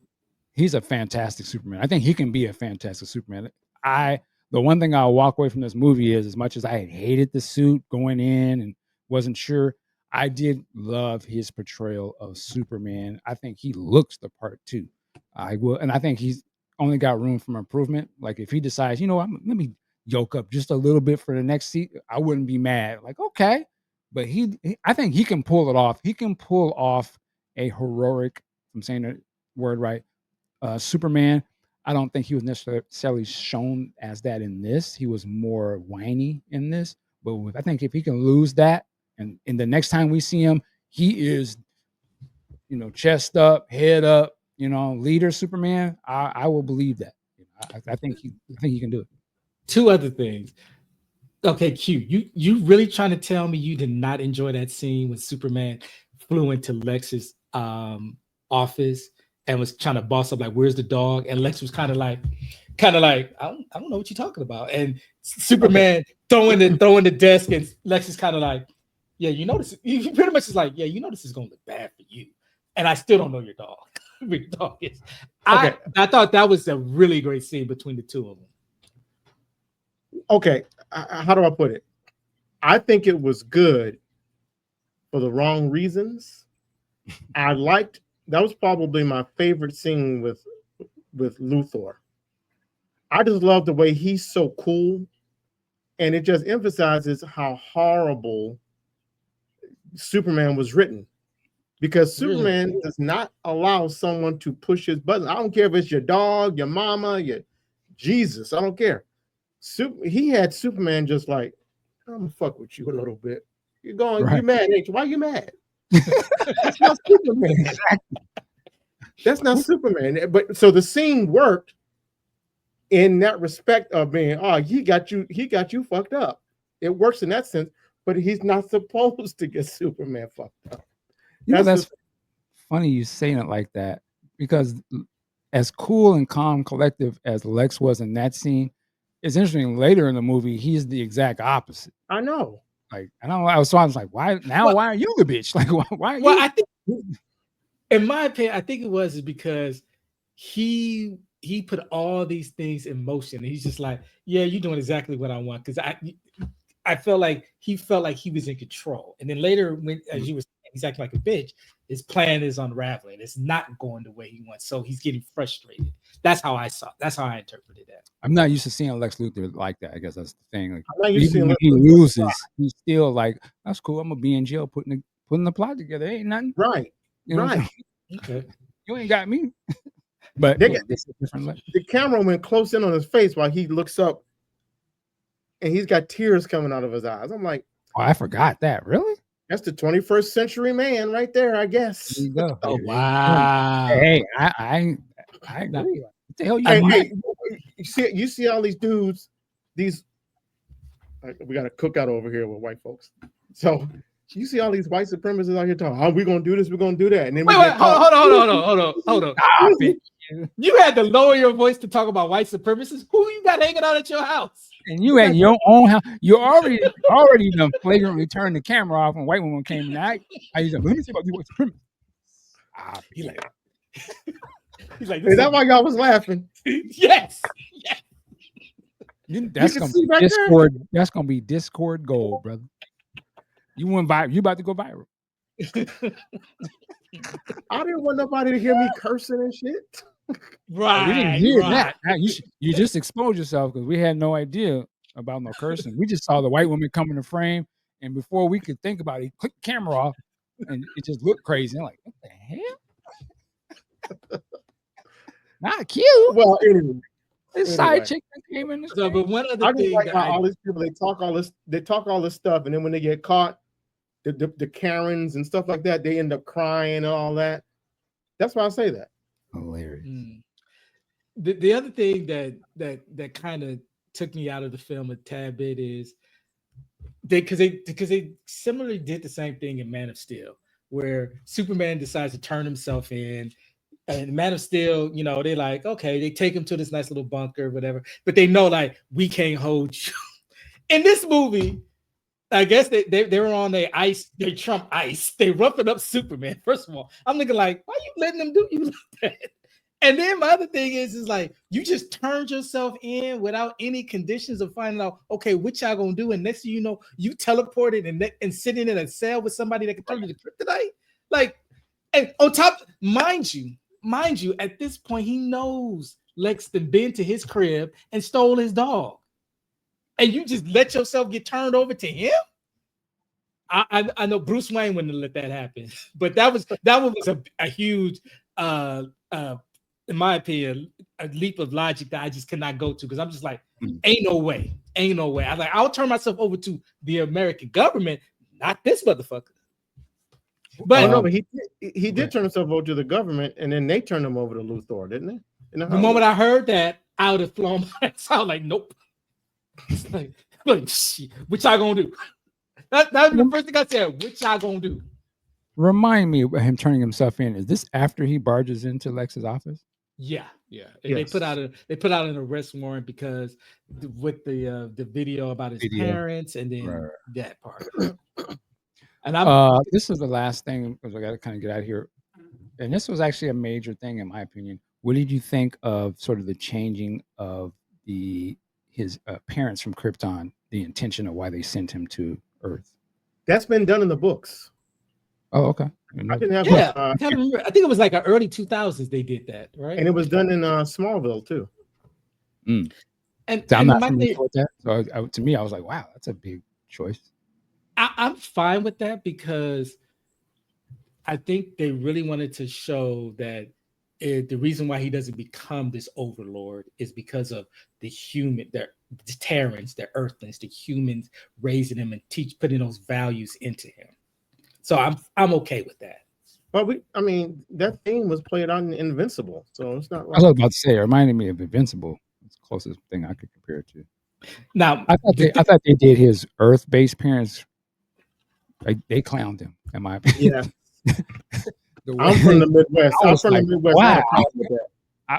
he's a fantastic Superman. I think he can be a fantastic Superman. The one thing I'll walk away from this movie is, as much as I hated the suit going in and wasn't sure, I did love his portrayal of Superman. I think he looks the part too. And I think he's only got room for improvement. Like if he decides, let me yoke up just a little bit for the next seat, I wouldn't be mad. Like, okay, but I think he can pull it off. He can pull off a heroic, if I'm saying the word right, Superman. I don't think he was necessarily shown as that in this. He was more whiny in this. But I think if he can lose that, and in the next time we see him, he is, chest up, head up, leader Superman. I will believe that. I think he can do it. Two other things. Okay, Q, you really trying to tell me you did not enjoy that scene when Superman flew into Lex's office and was trying to boss up, like, where's the dog? And Lex was kind of like, I don't know what you're talking about. And Superman throwing the desk, and Lex is kind of like, yeah, this. He pretty much is like, yeah, this is gonna look bad for you. And I still don't know your dog. Who your dog is. Okay. I thought that was a really great scene between the two of them. Okay, how do I put it? I think it was good for the wrong reasons. That was probably my favorite scene with Luthor. I just love the way he's so cool, and it just emphasizes how horrible Superman was written, because Superman does not allow someone to push his button. I don't care if it's your dog, your mama, your Jesus. I don't care. He had Superman just like, I'm gonna fuck with you a little bit. You're mad, ain't you? Why you mad? That's not Superman. That's not Superman. But so the scene worked in that respect of being, he got you fucked up. It works in that sense, but he's not supposed to get Superman fucked up. That's funny you saying it like that, because as cool and calm, collective as Lex was in that scene, it's interesting. Later in the movie, he's the exact opposite. I know. Like, I don't know. I was like, why now? Why are you the bitch? Like, why? Well, I think, in my opinion, I think it was because he put all these things in motion. And he's just like, yeah, you're doing exactly what I want. Because I felt like he was in control. And then later, when, as you were saying, he's acting like a bitch, his plan is unraveling. It's not going the way he wants. So he's getting frustrated. That's how I interpreted that. I'm not used to seeing Lex Luthor like that. I guess that's the thing. Like, even when he loses, he's still like, that's cool. I'm gonna be in jail putting the plot together. Ain't nothing. Right. Right. Okay. You ain't got me. But the camera went close in on his face while he looks up, and he's got tears coming out of his eyes. I'm like, oh, I forgot that. Really? That's the 21st century man right there, I guess. There you go. Oh, wow. Hey, I agree. What the hell you see all these dudes, we got a cookout over here with white folks. So you see all these white supremacists out here talking, we're gonna do this, we're gonna do that. And then hold on. You had to lower your voice to talk about white supremacists. Who you got hanging out at your house? And you had your own house. You already done flagrantly turned the camera off when white woman came in. I used to, let me see about you white supremacists. He's like, is that why y'all was laughing? Yes. That's gonna be Discord. That's gonna be Discord gold, brother. You went viral. You about to go viral. I didn't want nobody to hear me cursing and shit. Right. We didn't hear that. You just exposed yourself, because we had no idea about no cursing. We just saw the white woman come in the frame, and before we could think about it, he clicked the camera off, and it just looked crazy. I'm like, what the hell? Not cute. Well, anyway. This side chick that came in. So, but one other thing, like how all these people, they talk all this stuff, and then when they get caught, the Karens and stuff like that, they end up crying and all that. That's why I say that. Hilarious. The other thing that kind of took me out of the film a tad bit is because they similarly did the same thing in Man of Steel, where Superman decides to turn himself in. And Man of Steel, you know, they're like, okay, they take him to this nice little bunker, whatever, but they know like we can't hold you. In this movie, I guess they were on their ice, they Trump ice. They roughing up Superman. First of all, I'm looking like, why are you letting them do you like that? And then my other thing is like, you just turned yourself in without any conditions of finding out, okay, what y'all gonna do? And next thing you know, you teleported and sitting in a cell with somebody that can turn you to kryptonite. Like, and on top, mind you, at this point, he knows Lex had been to his crib and stole his dog. And you just let yourself get turned over to him? I know Bruce Wayne wouldn't let that happen, but that was a huge in my opinion, a leap of logic that I just cannot go to because I'm just like, ain't no way. I was like, I'll turn myself over to the American government, not this motherfucker. But no, but he did turn himself over to the government, and then they turned him over to Luthor, didn't they? The moment I heard that, I would have flown my sound like, nope. It's like shit, what y'all gonna do? That was the first thing I said. What y'all gonna do? Remind me of him turning himself in. Is this after he barges into Lex's office? Yeah. Yes. They put out an arrest warrant because with the video about his parents and then that part. And this is the last thing because I got to kind of get out of here. And this was actually a major thing in my opinion. What did you think of sort of the changing of his parents from Krypton? The intention of why they sent him to Earth. That's been done in the books. Oh, okay. I didn't have. Yeah, I think it was like early 2000s they did that, right? And it was done in Smallville too. And I'm not familiar with that. So to me, I was like, wow, that's a big choice. I'm fine with that because I think they really wanted to show that the reason why he doesn't become this overlord is because of the Terrans, the Earthlings, the humans raising him and putting those values into him. So I'm okay with that. But that theme was played on Invincible, so it's not. Like... I was about to say, it reminded me of Invincible. It's the closest thing I could compare it to. Now, I thought they did his Earth-based parents. They clowned him, in my opinion. Yeah. I'm from the Midwest. I'm from the Midwest. Wow.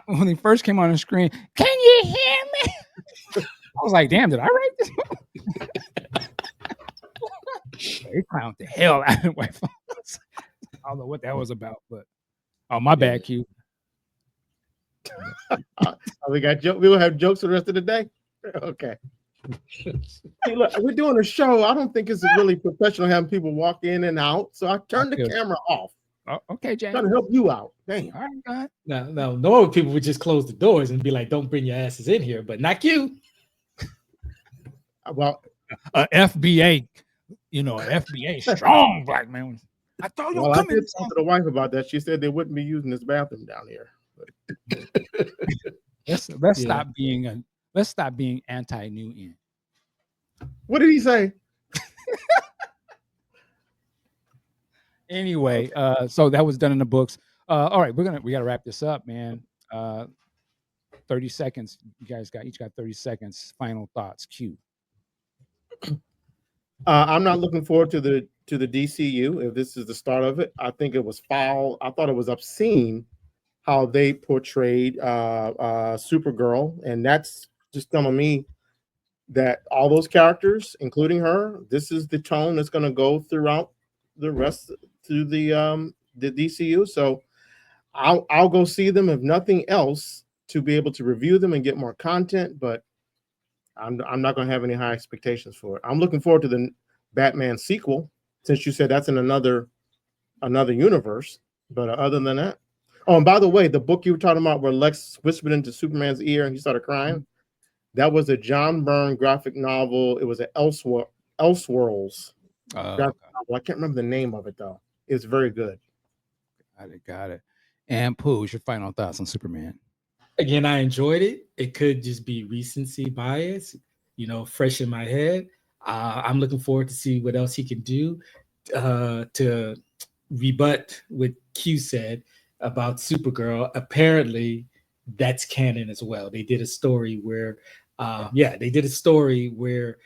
When he first came on the screen, can you hear me? I was like, damn, did I write this? They clowned the hell out of white folks. I don't know what that was about, but my bad, Q. We got jokes. We will have jokes for the rest of the day. Okay. Hey, look, we're doing a show. I don't think it's really professional having people walk in and out, so I turned the camera off. Oh, okay, James. Trying to help you out. Dang. All right, God. Now, normal people would just close the doors and be like, "Don't bring your asses in here," but not you. Well, FBA, FBA strong black man. I thought I did talk to the wife about that. She said they wouldn't be using this bathroom down here. Let's stop being anti-New In. What did he say? Anyway, so that was done in the books. All right, we got to wrap this up, man. 30 seconds. You guys each got 30 seconds. Final thoughts. Q. I'm not looking forward to the DCU. If this is the start of it, I think it was foul. I thought it was obscene how they portrayed Supergirl, and that's just telling me that all those characters, including her, this is the tone that's going to go throughout the rest through the DCU. So I'll go see them if nothing else to be able to review them and get more content, but I'm not going to have any high expectations for it. I'm looking forward to the Batman sequel, since you said that's in another universe. But other than that, oh, and by the way, the book you were talking about where Lex whispered into Superman's ear and he started crying, that was a John Byrne graphic novel. It was an Elseworlds graphic novel. I can't remember the name of it though. It's very good. Got it. And Pooh, what's your final thoughts on Superman? Again, I enjoyed it. It could just be recency bias, fresh in my head. I'm looking forward to see what else he can do to rebut what Q said about Supergirl. Apparently, that's canon as well. They did a story where, they did a story where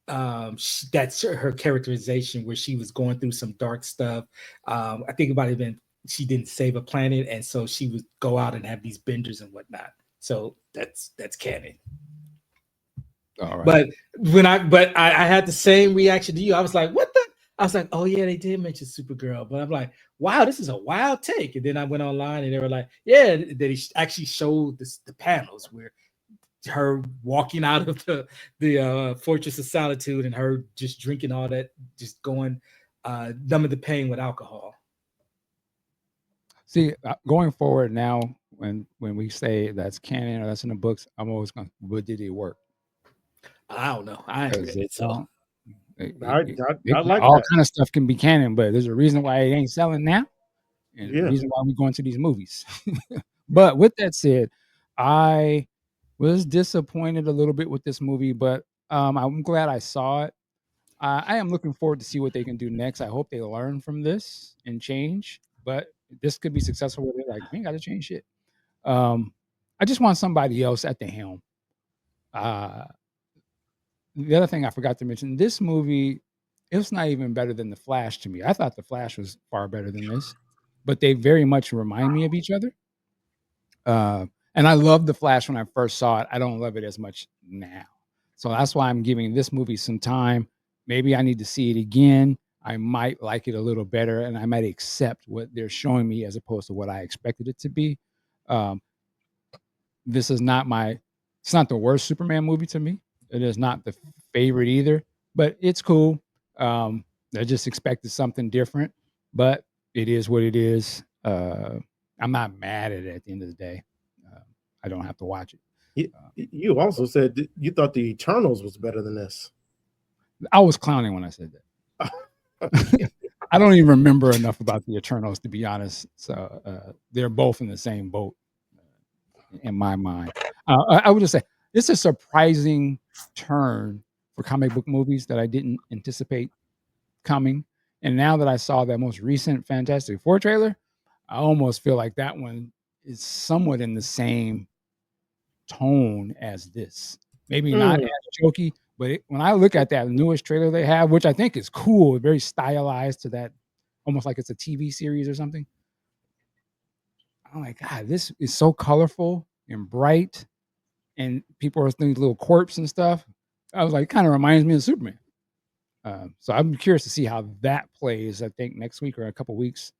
that's her characterization where she was going through some dark stuff. I think it might have been she didn't save a planet, and so she would go out and have these benders and whatnot. So that's canon. All right. But I had the same reaction to you. I was like, what the? I was like, oh yeah, they did mention Supergirl, but I'm like, wow, this is a wild take. And then I went online and they were like, yeah, they actually showed the panels where her walking out of the Fortress of Solitude and her just drinking all that, just going numbing the pain with alcohol. See, going forward now, when we say that's canon or that's in the books, I'm always going, but did it work? I don't know. I ain't read it, so. I like all that. kind of stuff can be canon, but there's a reason why it ain't selling now, and the Yeah. reason why we going to these movies. But with that said, I was disappointed a little bit with this movie, but I'm glad I saw it. I am looking forward to see what they can do next. I hope they learn from this and change. But this could be successful where they're like, we ain't got to change shit. I just want somebody else at the helm. The other thing I forgot to mention, this movie, it was not even better than The Flash to me. I thought The Flash was far better than this, but they very much remind me of each other. And I loved The Flash when I first saw it. I don't love it as much now. So that's why I'm giving this movie some time. Maybe I need to see it again. I might like it a little better and I might accept what they're showing me as opposed to what I expected it to be. This is not it's not the worst Superman movie to me. It is not the favorite either, but it's cool. I just expected something different, but it is what it is. I'm not mad at it at the end of the day. I don't have to watch it. You also said that you thought the Eternals was better than this. I was clowning when I said that. I don't even remember enough about the Eternals, to be honest. So they're both in the same boat in my mind. I would just say it's a surprising turn for comic book movies that I didn't anticipate coming. And now that I saw that most recent Fantastic Four trailer, I almost feel like that one is somewhat in the same tone as this. Maybe not as jokey, but when I look at that newest trailer they have, which I think is cool, very stylized to that, almost like it's a TV series or something. I'm like, God, this is so colorful and bright, and people are thinking little corpse and stuff. I was like, kind of reminds me of Superman. So I'm curious to see how that plays. I think next week or a couple weeks.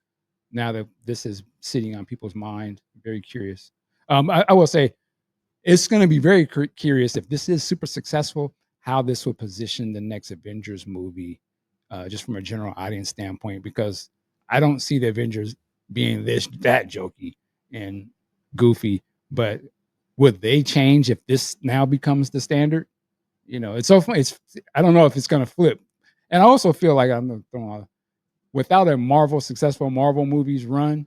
Now that this is sitting on people's mind, very curious. I will say it's going to be very curious if this is super successful, how this will position the next Avengers movie, just from a general audience standpoint, because I don't see the Avengers being that jokey and goofy. But would they change if this now becomes the standard? It's so funny. I don't know if it's going to flip. And I also feel like without a successful Marvel movies run,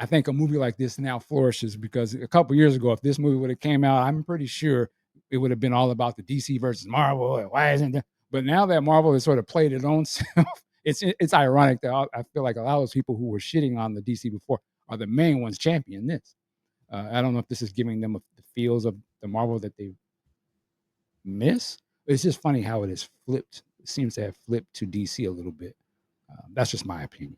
I think a movie like this now flourishes because a couple years ago, if this movie would have came out, I'm pretty sure it would have been all about the DC versus Marvel. Why isn't that? But now that Marvel has sort of played its own self, it's ironic that I feel like a lot of those people who were shitting on the DC before are the main ones championing this. I don't know if this is giving them the feels of the Marvel that they miss. It's just funny how it is flipped. It seems to have flipped to DC a little bit. That's just my opinion.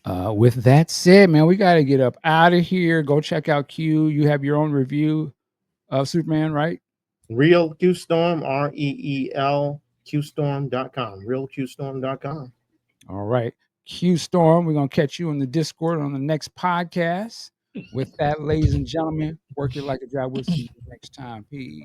With that said, man, we got to get up out of here. Go check out Q. You have your own review of Superman, right? Real Q Storm, REEL QStorm.com. RealQStorm.com. All right. Q Storm, we're going to catch you in the Discord on the next podcast. With that, ladies and gentlemen, work it like a job. We'll see you next time. Peace.